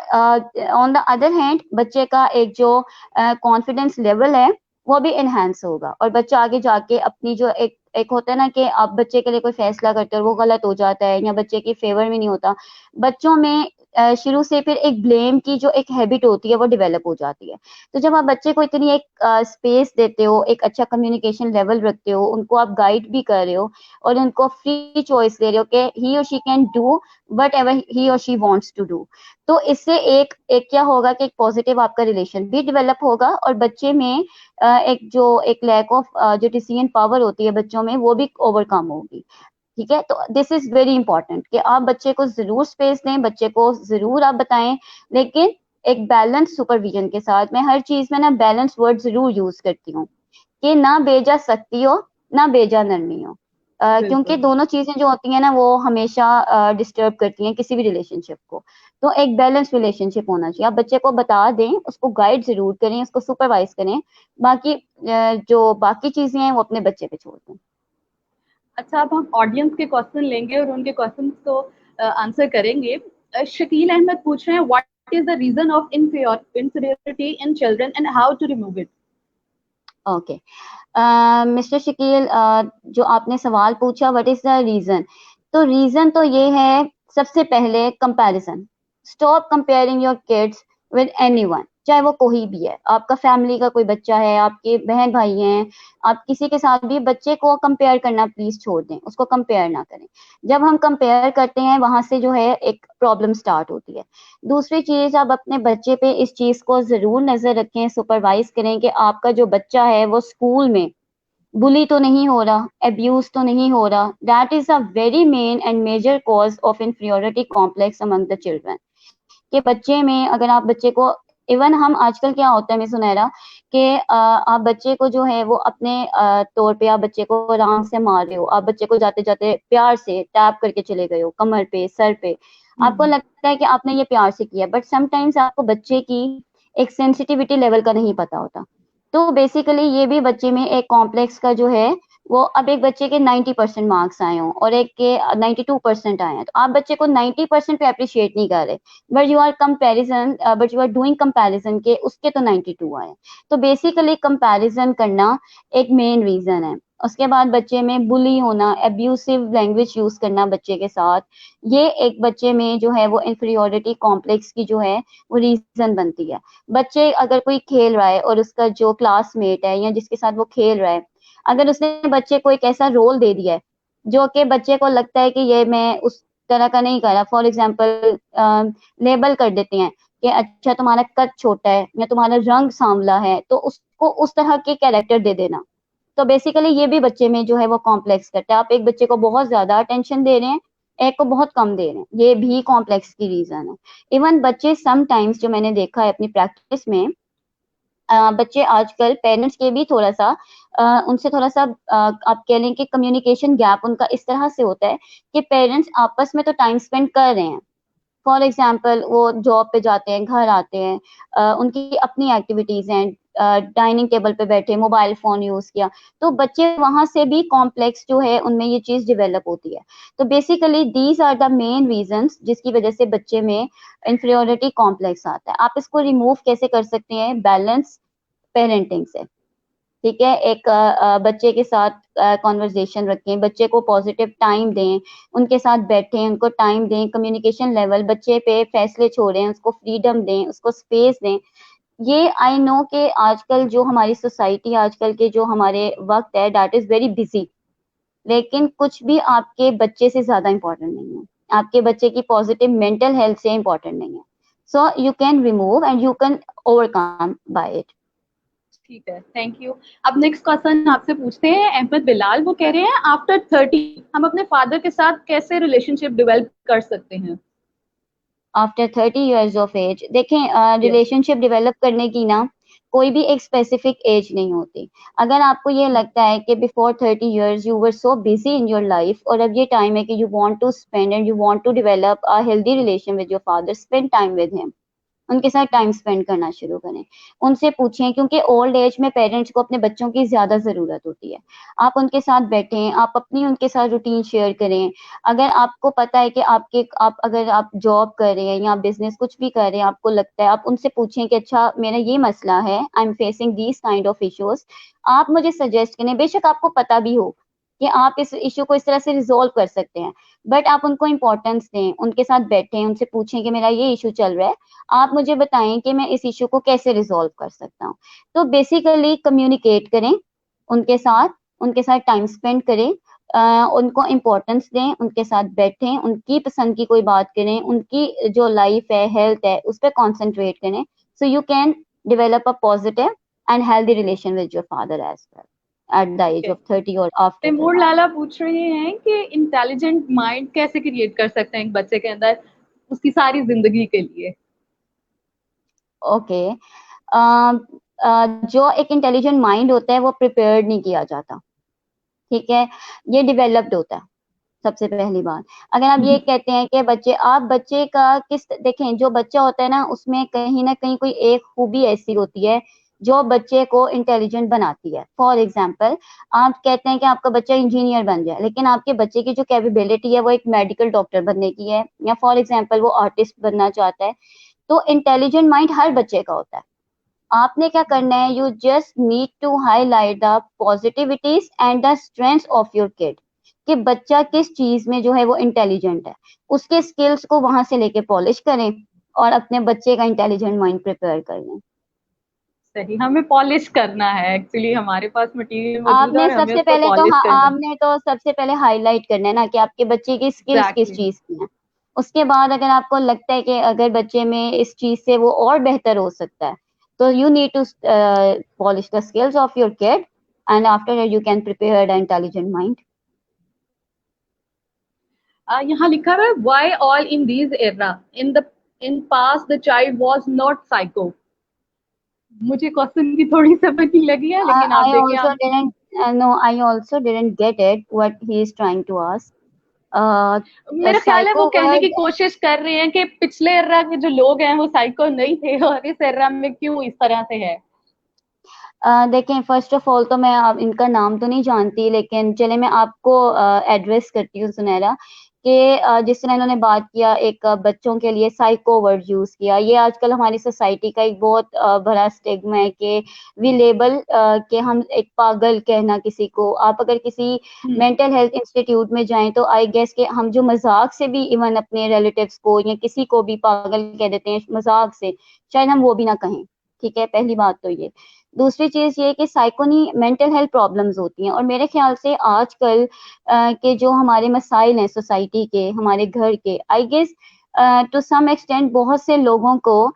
Speaker 2: ऑन द अदर हैंड बच्चे का एक जो कॉन्फिडेंस लेवल है वो भी इनहेंस होगा, और बच्चा आगे जाके अपनी जो एक एक होता है ना कि आप बच्चे के लिए कोई फैसला करते हो और वो गलत हो जाता है या बच्चे की फेवर में नहीं होता, बच्चों में शुरू से फिर एक ब्लेम की जो एक हैबिट होती है वो डेवलप हो जाती है। तो जब आप बच्चे को इतनी एक स्पेस देते हो, एक अच्छा कम्युनिकेशन लेवल रखते हो, उनको आप गाइड भी कर रहे हो और उनको फ्री चॉइस दे रहे हो कि ही और she can do what ever he और शी वॉन्ट्स टू डू, तो इससे एक एक क्या होगा कि एक पॉजिटिव आपका रिलेशन भी डेवलप होगा, और बच्चे में एक जो एक लैक ऑफ जो डिसीजन पावर होती है बच्चों में वो भी ओवरकम होगी। ठीक है, तो दिस इज वेरी इंपॉर्टेंट कि आप बच्चे को जरूर स्पेस दें, बच्चे को जरूर आप बताएं, लेकिन एक बैलेंस सुपरविजन के साथ। मैं हर चीज में ना बैलेंस वर्ड जरूर यूज करती हूँ कि ना बेजा सख्ती हो ना बेजा नरमी हो, क्योंकि
Speaker 1: बिल्कुल।
Speaker 2: दोनों चीजें जो होती हैं ना वो हमेशा डिस्टर्ब करती हैं किसी भी रिलेशनशिप को। तो एक बैलेंस रिलेशनशिप होना चाहिए, आप बच्चे को बता दें, उसको गाइड जरूर करें, उसको सुपरवाइज करें, बाकी जो बाकी चीजें हैं वो अपने बच्चे पे छोड़ दें।
Speaker 1: अच्छा, अब हम ऑडियंस के क्वेश्चन लेंगे और उनके क्वेश्चंस को आंसर करेंगे। शकील अहमद पूछ रहे हैं, what is the reason of inferiority in children and how to remove it.
Speaker 2: Okay, mister Shakeel, जो आपने सवाल पूछा व्हाट इज द रीजन, तो रीजन तो ये है, सबसे पहले comparison. Stop comparing your kids with anyone, चाहे वो कोई भी है, आपका फैमिली का कोई बच्चा है, आपके बहन भाई हैं, आप किसी के साथ भी बच्चे को कंपेयर करना प्लीज छोड़ दें, उसको कंपेयर ना करें। जब हम कंपेयर करते हैं वहां से जो है एक प्रॉब्लम स्टार्ट होती है। दूसरी चीज, आप अपने बच्चे पे इस चीज को जरूर नजर रखें, सुपरवाइज करें कि आपका जो बच्चा है वो स्कूल में बुली तो नहीं हो रहा, एब्यूज तो नहीं हो रहा। That is a very main and major cause of inferiority complex among the children. कि बच्चे में अगर आप बच्चे को, इवन हम आजकल क्या होता है मैं सुनहरा कि आप बच्चे को जो है वो अपने तौर पे आप बच्चे को आराम से मार रहे हो, आप बच्चे को जाते जाते प्यार से टैप करके चले गए हो कमर पे, सर पे, आपको लगता है कि आपने ये प्यार से किया, बट समटाइम्स आपको बच्चे की एक सेंसिटिविटी लेवल का नहीं पता होता। तो बेसिकली ये भी बच्चे में एक कॉम्प्लेक्स का जो है वो, अब एक बच्चे के 90% मार्क्स आए हों और एक के 92% आए हैं, तो आप बच्चे को 90% पे अप्रिशिएट नहीं कर रहे, but you are doing comparison के उसके तो 92 आए। तो बेसिकली कंपैरिजन करना एक मेन रीजन है। उसके बाद बच्चे में बुली होना, एब्यूसिव लैंग्वेज यूज करना बच्चे के साथ, ये एक बच्चे में जो है वो इंफीरियोरिटी कॉम्प्लेक्स की जो है वो रीजन बनती है। बच्चे अगर कोई खेल रहा है और उसका जो क्लासमेट है या जिसके साथ वो खेल रहा है, अगर उसने बच्चे को एक ऐसा रोल दे दिया है जो कि बच्चे को लगता है कि ये मैं उस तरह का नहीं करा, फॉर एग्जाम्पल लेबल कर देते हैं कि अच्छा तुम्हारा कद छोटा है या तुम्हारा रंग सांवला है, तो उसको उस तरह के कैरेक्टर दे देना। तो बेसिकली ये भी बच्चे में जो है वो कॉम्प्लेक्स करता है, आप एक बच्चे को बहुत ज्यादा अटेंशन दे रहे हैं, एक को बहुत कम दे रहे हैं, ये भी कॉम्प्लेक्स की रीजन है। इवन बच्चे समटाइम्स, जो मैंने देखा है अपनी प्रैक्टिस में, बच्चे आजकल पेरेंट्स के भी थोड़ा सा उनसे थोड़ा सा आप कह लें कि कम्युनिकेशन गैप उनका इस तरह से होता है कि पेरेंट्स आपस में तो टाइम स्पेंड कर रहे हैं, फॉर एग्जाम्पल वो जॉब पे जाते हैं, घर आते हैं, उनकी अपनी एक्टिविटीज हैं, डाइनिंग टेबल पे बैठे मोबाइल फोन यूज किया, तो बच्चे वहां से भी कॉम्प्लेक्स जो है उनमें ये चीज डेवलप होती है। तो basically these are the main reasons जिसकी वजह से बच्चे में इंफीरियोरिटी कॉम्प्लेक्स आता है। आप इसको रिमूव कैसे कर सकते हैं? बैलेंस पेरेंटिंग से। ठीक है, एक बच्चे के साथ कॉन्वर्जेशन रखें, बच्चे को पॉजिटिव टाइम दें, उनके साथ बैठें, उनको टाइम दें, कम्युनिकेशन लेवल बच्चे पे फैसले छोड़ें, उसको फ्रीडम दें, उसको स्पेस दें। ये आई नो कि आजकल जो हमारी सोसाइटी, आजकल के जो हमारे वक्त है, दैट इज वेरी बिजी, लेकिन कुछ भी आपके बच्चे से ज्यादा इंपॉर्टेंट नहीं है, आपके बच्चे की पॉजिटिव मेंटल हेल्थ से इंपॉर्टेंट नहीं है। सो you can remove and you can overcome bye it.
Speaker 1: ठीक है, थैंक यू। अब नेक्स्ट क्वेश्चन आपसे पूछते हैं अहमद बिलाल। वो कह रहे हैं आफ्टर 30 हम अपने फादर के साथ कैसे रिलेशनशिप डेवलप कर सकते हैं?
Speaker 2: आफ्टर 30 ईयर्स ऑफ एज, देखें
Speaker 1: यस।
Speaker 2: रिलेशनशिप डेवलप करने की ना कोई भी एक स्पेसिफिक एज नहीं होती। अगर आपको ये लगता है कि before 30 years you were so busy in your life और अब ये टाइम है कि you want to spend and you want to develop a healthy relation with your father, spend time with him, उनके साथ टाइम स्पेंड करना शुरू करें। उनसे पूछें, क्योंकि ओल्ड एज में पेरेंट्स को अपने बच्चों की ज्यादा जरूरत होती है। आप उनके साथ बैठें, आप अपनी उनके साथ रूटीन शेयर करें। अगर आपको पता है कि आप अगर आप जॉब कर रहे हैं या बिजनेस कुछ भी कर रहे हैं, आपको लगता है, आप उनसे पूछें कि अच्छा मेरा ये मसला है, I am facing these kind of issues, आप मुझे सजेस्ट करें। बेशक आपको पता भी हो कि आप इस इश्यू को इस तरह से रिजोल्व कर सकते हैं, बट आप उनको इम्पोर्टेंस दें, उनके साथ बैठें, उनसे पूछें कि मेरा ये इशू चल रहा है, आप मुझे बताएं कि मैं इस इशू को कैसे रिजोल्व कर सकता हूँ। तो बेसिकली कम्युनिकेट करें उनके साथ टाइम स्पेंड करें, उनको इम्पोर्टेंस दें, उनके साथ बैठें, उनकी पसंद की कोई बात करें, उनकी जो लाइफ है, हेल्थ है, उस पर कॉन्सेंट्रेट करें। So you can develop a positive and healthy relation with your father as well at the age of 30 और आफ्टर 30।
Speaker 1: तैमूर लाला पूछ रहे हैं कि इंटेलिजेंट माइंड कैसे क्रिएट कर सकते हैं एक बच्चे के अंदर उसकी सारी जिंदगी के लिए?
Speaker 2: ओके, जो एक इंटेलिजेंट माइंड होता है वो प्रिपेयर्ड नहीं किया जाता, ठीक है, ये डेवलप्ड होता है। सबसे पहली बात, अगर आप ये कहते हैं कि बच्चे का किस, देखें जो बच्चा होता है ना उसमें कहीं ना कहीं कोई एक खूबी ऐसी होती है जो बच्चे को इंटेलिजेंट बनाती है। फॉर एग्जाम्पल, आप कहते हैं कि आपका बच्चा इंजीनियर बन जाए, लेकिन आपके बच्चे की जो कैपेबिलिटी है वो एक मेडिकल डॉक्टर बनने की है, या फॉर एग्जाम्पल वो आर्टिस्ट बनना चाहता है। तो इंटेलिजेंट माइंड हर बच्चे का होता है। आपने क्या करना है, you just need to highlight the positivities and the strengths of your kid, कि बच्चा किस चीज में जो है वो इंटेलिजेंट है, उसके स्किल्स को वहां से लेके पॉलिश करें और अपने बच्चे का इंटेलिजेंट माइंड प्रिपेयर कर लें।
Speaker 1: सही, हमें पॉलिश करना है, एक्चुअली हमारे पास मटेरियल मौजूद है और हमें उसको पॉलिश
Speaker 2: हाँ,
Speaker 1: करना है।
Speaker 2: आपने तो सबसे पहले हाईलाइट करना है ना कि आपके बच्चे की स्किल्स किस
Speaker 1: एग्जैक्टली।
Speaker 2: चीज की हैं। उसके बाद अगर आपको लगता है कि अगर बच्चे में इस चीज से वो और बेहतर हो सकता है, तो you need to polish the skills of your kid and after you can prepare the intelligent mind.
Speaker 1: यहाँ लिखा हुआ है why all in this era in past the child was not psycho. मुझे क्वेश्चन की थोड़ी समझ नहीं लगी है, लेकिन आप
Speaker 2: I
Speaker 1: देखिए
Speaker 2: also
Speaker 1: आप।
Speaker 2: didn't no, I also didn't get it what he is trying to ask.
Speaker 1: मेरा ख्याल है वो
Speaker 2: Psycho
Speaker 1: कहने की
Speaker 2: word,
Speaker 1: कोशिश कर रहे हैं कि पिछले एरा के जो लोग हैं वो साइको नहीं थे और इस एरा में क्यों इस तरह से है।
Speaker 2: देखें फर्स्ट ऑफ ऑल तो मैं अब इनका नाम तो नहीं जानती, लेकिन चले मैं आपको एड्रेस करती हूँ सुनहरा, कि जिस तरह इन्होंने बात किया एक बच्चों के लिए साइको वर्ड यूज किया, ये आजकल हमारी सोसाइटी का एक बहुत बड़ा स्टिग्मा है कि वी लेबल कि हम एक पागल कहना किसी को, आप अगर किसी मेंटल हेल्थ इंस्टीट्यूट में जाएं तो आई गेस कि हम जो मजाक से भी इवन अपने रिलेटिव्स को या किसी को भी पागल कह देते हैं मजाक से, शायद हम वो भी ना कहें। ठीक है, पहली बात तो ये। दूसरी चीज ये कि साइकोनी मेंटल हेल्थ प्रॉब्लम्स होती हैं, और मेरे ख्याल से आजकल के जो हमारे मसाइल हैं सोसाइटी के, हमारे घर के, I guess to some extent बहुत से लोगों को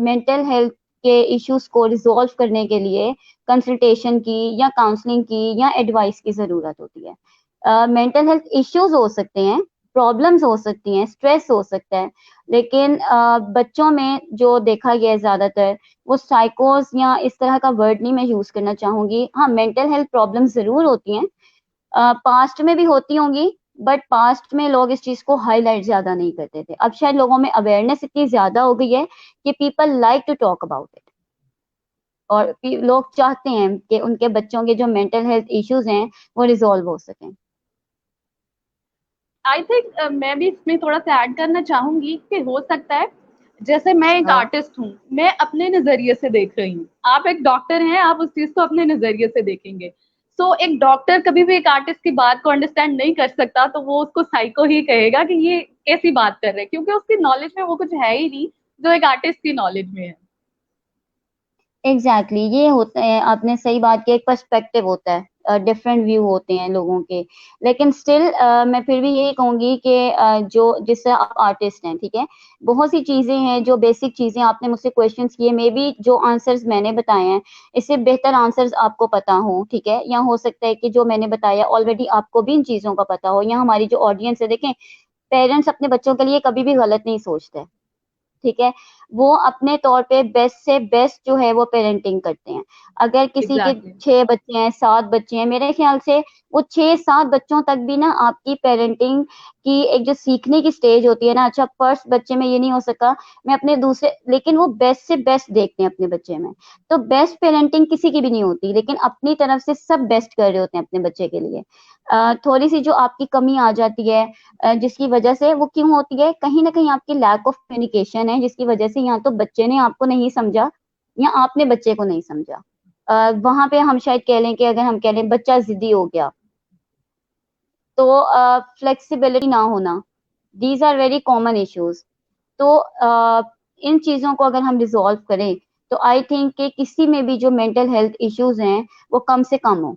Speaker 2: मेंटल हेल्थ के इश्यूज को रिजॉल्व करने के लिए कंसल्टेशन की या काउंसलिंग की या एडवाइस की जरूरत होती है। मेंटल हेल्थ इश्यूज हो सकते हैं, प्रॉब्लम्स हो सकती हैं, स्ट्रेस हो सकता है, लेकिन बच्चों में जो देखा गया है ज्यादातर वो साइकोस या इस तरह का वर्ड नहीं मैं यूज करना चाहूंगी। हाँ, मेंटल हेल्थ प्रॉब्लम्स जरूर होती हैं, पास्ट में भी होती होंगी, बट पास्ट में लोग इस चीज को हाईलाइट ज्यादा नहीं करते थे। अब शायद लोगों में अवेयरनेस इतनी ज्यादा हो गई है कि people like to talk about it, और लोग चाहते हैं कि उनके बच्चों के जो मेंटल हेल्थ इश्यूज हैं वो रिजॉल्व हो सकें।
Speaker 1: आई थिंक मैं भी इसमें थोड़ा सा ऐड करना चाहूंगी कि हो सकता है, जैसे मैं एक
Speaker 2: हाँ,
Speaker 1: आर्टिस्ट हूँ, मैं अपने नजरिए से देख रही हूँ, आप एक डॉक्टर हैं, आप उस चीज को अपने नजरिए से देखेंगे। सो एक डॉक्टर कभी भी एक आर्टिस्ट की बात को अंडरस्टैंड नहीं कर सकता, तो वो उसको साइको ही कहेगा कि ये कैसी बात कर रहे हैं, क्योंकि उसकी नॉलेज में वो कुछ है ही नहीं जो एक आर्टिस्ट की नॉलेज में है।
Speaker 2: एग्जैक्टली ये होता है, आपने सही बात की, एक पर्सपेक्टिव होता है, डिफरेंट व्यू होते हैं लोगों के। लेकिन स्टिल मैं फिर भी यही कहूंगी कि जो जिससे आप आर्टिस्ट हैं, ठीक है, बहुत सी चीजें हैं जो बेसिक चीजें आपने मुझसे क्वेश्चंस किए, मे बी जो आंसर्स मैंने बताए हैं इससे बेहतर आंसर्स आपको पता हो, ठीक है, या हो सकता है कि जो मैंने बताया ऑलरेडी आपको भी इन चीजों का पता हो, या हमारी जो ऑडियंस है, देखें, पेरेंट्स अपने बच्चों के लिए कभी भी गलत नहीं सोचते, ठीक है, वो अपने तौर पे बेस्ट से बेस्ट जो है वो पेरेंटिंग करते हैं। अगर किसी के
Speaker 1: एग्जैक्टली।
Speaker 2: 6 बच्चे हैं, 7 बच्चे हैं, मेरे ख्याल से वो 6-7 बच्चों तक भी ना आपकी पेरेंटिंग की एक जो सीखने की स्टेज होती है ना, अच्छा फर्स्ट बच्चे में ये नहीं हो सका, मैं अपने दूसरे, लेकिन वो बेस्ट से बेस्ट देखते हैं अपने बच्चे में। तो बेस्ट पेरेंटिंग किसी की भी नहीं होती, लेकिन अपनी तरफ से सब बेस्ट कर रहे होते हैं अपने बच्चे के लिए। थोड़ी सी जो आपकी कमी आ जाती है, जिसकी वजह से वो क्यों होती है, कहीं ना कहीं आपकी लैक ऑफ कम्युनिकेशन है, जिसकी वजह से या तो बच्चे ने आपको नहीं समझा या आपने बच्चे को नहीं समझा। वहां पे हम शायद कह लें कि अगर हम कह लें बच्चा जिद्दी हो गया, तो फ्लेक्सिबिलिटी ना होना, these are very common issues. तो इन चीजों को अगर हम रिजॉल्व करें तो आई थिंक कि किसी में भी जो मेंटल हेल्थ इश्यूज हैं वो कम से कम हो।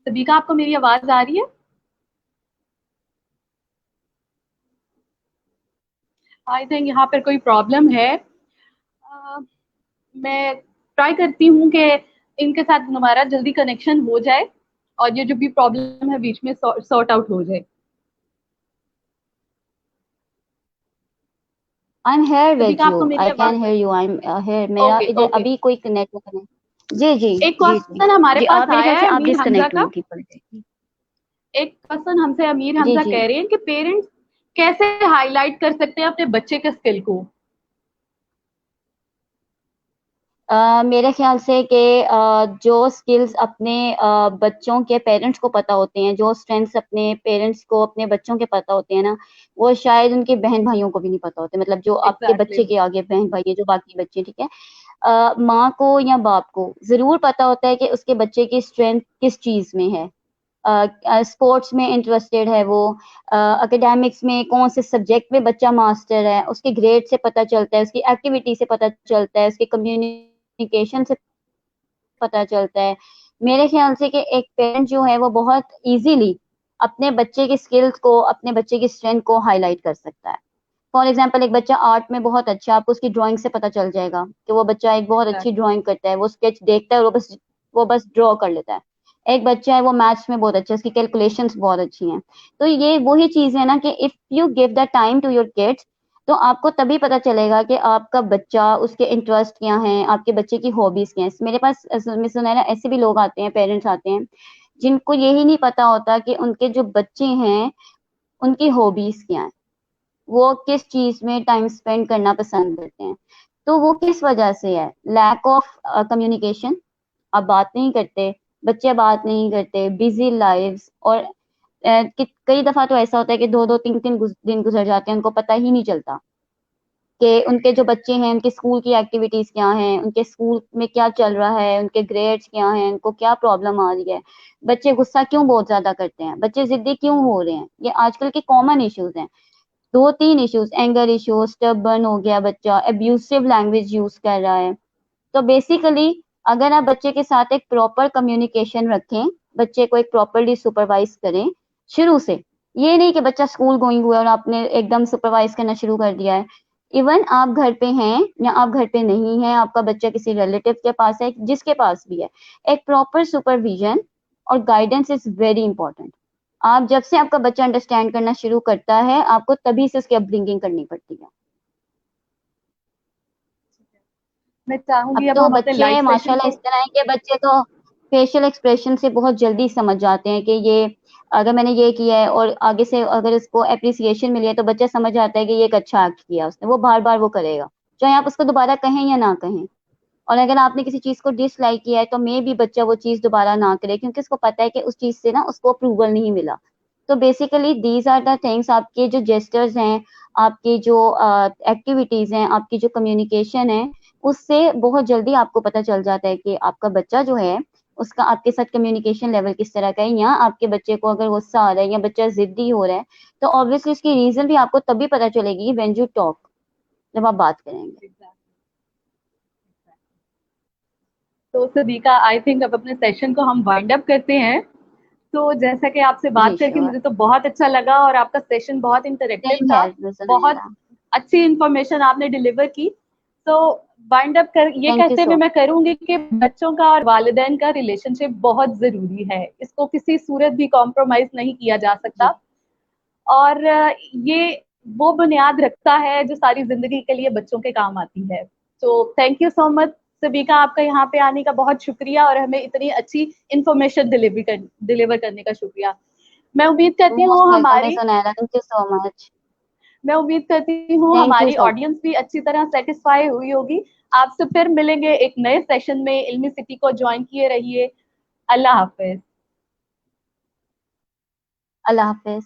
Speaker 1: सबिका, आपको मेरी आवाज आ रही है? आई थिंक यहाँ पर कोई प्रॉब्लम है। मैं ट्राई करती हूँ कि इनके साथ हमारा जल्दी कनेक्शन हो जाए और ये जो भी प्रॉब्लम है बीच में सॉर्ट आउट हो जाए।
Speaker 2: I am here with
Speaker 1: Sabika,
Speaker 2: you,
Speaker 1: आपको मेरी
Speaker 2: आई
Speaker 1: आवाज?
Speaker 2: Can hear you, I am here, मेरा
Speaker 1: ओके
Speaker 2: इधर
Speaker 1: ओके।
Speaker 2: अभी कोई नेटवर्क नहीं। जी जी।
Speaker 1: एक
Speaker 2: जी जी।
Speaker 1: क्वेश्चन हमारे
Speaker 2: जी
Speaker 1: पास
Speaker 2: आप मेरे ख्याल
Speaker 1: आया
Speaker 2: से
Speaker 1: है
Speaker 2: आप
Speaker 1: अमीर हमजा
Speaker 2: डिस्कनेक्ट
Speaker 1: का।
Speaker 2: हुई थी पहले से।
Speaker 1: एक क्वेश्चन हमसे अमीर
Speaker 2: जी
Speaker 1: हमजा
Speaker 2: जी।
Speaker 1: कह रहे हैं कि पेरेंट्स कैसे हाईलाइट कर सकते हैं अपने बच्चे के स्किल को।
Speaker 2: मेरे ख्याल से कि जो स्किल्स अपने बच्चों के पेरेंट्स को पता होते हैं, जो स्ट्रेंथ्स अपने पेरेंट्स को अपने बच्चों के पता होते हैं ना, वो शायद उनके बहन भाइयों को भी नहीं पता होते, मतलब जो आपके
Speaker 1: एग्जैक्टली।
Speaker 2: बच्चे के आगे बहन भाई है, जो बाकी बच्चे, ठीक है, माँ को या बाप को जरूर पता होता है कि उसके बच्चे की स्ट्रेंथ किस चीज में है। स्पोर्ट्स में इंटरेस्टेड है वो, एकेडमिक्स में कौन से सब्जेक्ट में बच्चा मास्टर है, उसके ग्रेड से पता चलता है, उसकी एक्टिविटी से पता चलता है, उसके कम्युनिकेशन से पता चलता है। मेरे ख्याल से कि एक पेरेंट जो है वो बहुत इजीली अपने बच्चे की स्किल्स को, अपने बच्चे की स्ट्रेंथ को हाईलाइट कर सकता है। फॉर एग्जाम्पल, एक बच्चा आर्ट में बहुत अच्छा है, आपको उसकी ड्राइंग से पता चल जाएगा कि वो बच्चा एक बहुत अच्छी
Speaker 1: एग्जैक्टली।
Speaker 2: ड्राइंग करता है, वो स्केच देखता है और वो बस ड्रॉ कर लेता है। एक बच्चा है वो मैथ्स में बहुत अच्छा है, उसकी कैलकुलेशंस बहुत अच्छी हैं। तो ये वही चीज है ना कि if you give the time to your kids, तो आपको तभी पता चलेगा कि आपका बच्चा, उसके इंटरेस्ट क्या हैं, आपके बच्चे की हॉबीज क्या हैं। मेरे पास सुना है ना, ऐसे भी लोग आते हैं, पेरेंट्स आते हैं जिनको यही नहीं पता होता कि उनके जो बच्चे हैं उनकी हॉबीज क्या हैं, वो किस चीज में टाइम स्पेंड करना पसंद करते हैं। तो वो किस वजह से है? Lack of communication. आप बात नहीं करते, बच्चे बात नहीं करते, बिजी लाइव्स, और कई दफा तो ऐसा होता है कि 2-2 3-3 दिन गुजर जाते हैं, उनको पता ही नहीं चलता कि उनके जो बच्चे हैं उनके स्कूल की एक्टिविटीज क्या हैं, उनके स्कूल में क्या चल रहा है, उनके ग्रेड्स क्या हैं, उनको क्या प्रॉब्लम आ रही है, बच्चे गुस्सा क्यों बहुत ज्यादा करते हैं, बच्चे जिद्दी क्यों हो रहे हैं। ये आजकल के कॉमन इश्यूज हैं। 2-3 इश्यूज, एंगर इश्यूज, स्टबर्न हो गया बच्चा, एब्यूसिव लैंग्वेज यूज कर रहा है। तो बेसिकली अगर आप बच्चे के साथ एक प्रॉपर कम्युनिकेशन रखें, बच्चे को एक प्रॉपरली सुपरवाइज करें शुरू से, ये नहीं कि बच्चा स्कूल गोइंग हुआ और आपने एकदम सुपरवाइज करना शुरू कर दिया है। इवन आप घर पे हैं या आप घर पे नहीं हैं, आपका बच्चा किसी रिलेटिव के पास है, जिसके पास भी है, एक प्रॉपर सुपरविजन और गाइडेंस इज वेरी इंपॉर्टेंट। आप जब से आपका बच्चा अंडरस्टैंड करना शुरू करता है, आपको तभी से उसकी अपब्रिंगिंग करनी पड़ती है।
Speaker 1: मैं
Speaker 2: अब
Speaker 1: चाहूंगी अब
Speaker 2: तो
Speaker 1: हम अपने लाइव
Speaker 2: बच्चे
Speaker 1: सेशन
Speaker 2: माशाल्लाह
Speaker 1: को।
Speaker 2: इस तरह हैं कि बच्चे तो फेशियल एक्सप्रेशन से बहुत जल्दी समझ जाते हैं कि ये, अगर मैंने ये किया है और आगे से अगर उसको एप्रिसिएशन मिली है तो बच्चा समझ आता है कि ये एक अच्छा एक्ट किया उसने, वो बार बार वो करेगा, चाहे आप उसको दोबारा कहें या ना कहें। और अगर आपने किसी चीज को डिसलाइक किया है तो मे भी बच्चा वो चीज दोबारा ना करे, क्योंकि उसको पता है कि उस चीज से ना उसको अप्रूवल नहीं मिला। तो basically these are the things, आपके जो जेस्टर्स हैं, आपकी जो एक्टिविटीज हैं, आपकी जो कम्युनिकेशन है, उससे बहुत जल्दी आपको पता चल जाता है कि आपका बच्चा जो है उसका आपके साथ कम्युनिकेशन लेवल किस तरह का है। या आपके बच्चे को अगर गुस्सा आ रहा है या बच्चा जिद्दी हो रहा है, तो ऑब्वियसली उसकी रीजन भी आपको तभी पता चलेगी व्हेन यू टॉक, जब आप बात करेंगे।
Speaker 1: तो सदीका, आई थिंक अब अपने सेशन को हम वाइंड अप करते हैं। तो जैसा कि आपसे
Speaker 2: जी
Speaker 1: बात करके
Speaker 2: श्योर।
Speaker 1: मुझे तो बहुत अच्छा लगा और आपका सेशन बहुत इंटरेक्टिव
Speaker 2: सेम
Speaker 1: था।
Speaker 2: है
Speaker 1: बहुत
Speaker 2: सुनैरा।
Speaker 1: अच्छी इंफॉर्मेशन आपने डिलीवर की। तो वाइंड अप कर ये
Speaker 2: थैंक यू
Speaker 1: कहते हुए
Speaker 2: सो
Speaker 1: मैं
Speaker 2: मच।
Speaker 1: करूंगी कि बच्चों का और वालिदैन का रिलेशनशिप बहुत जरूरी है, इसको किसी सूरत भी कॉम्प्रोमाइज नहीं किया जा सकता।
Speaker 2: जी।
Speaker 1: और ये वो बुनियाद रखता है जो सारी जिंदगी के लिए बच्चों के काम आती है। तो thank you so much Sabika, आपका यहाँ पे आने का बहुत शुक्रिया और हमें इतनी अच्छी इंफॉर्मेशन डिलीवर करने का शुक्रिया। मैं उम्मीद करती हूँ
Speaker 2: मोस्ट वेलकम है
Speaker 1: हमारी
Speaker 2: सुनैरा, थैंक यू सो मच।
Speaker 1: मैं उम्मीद करती हूँ
Speaker 2: थैंक यू
Speaker 1: हमारी
Speaker 2: सो मच।
Speaker 1: ऑडियंस भी अच्छी तरह सेटिस्फाई हुई होगी। आपसे फिर मिलेंगे एक नए सेशन में। इल्मी सिटी को ज्वाइन किए रहिए। अल्लाह हाफिज।
Speaker 2: अल्लाह हाफिज।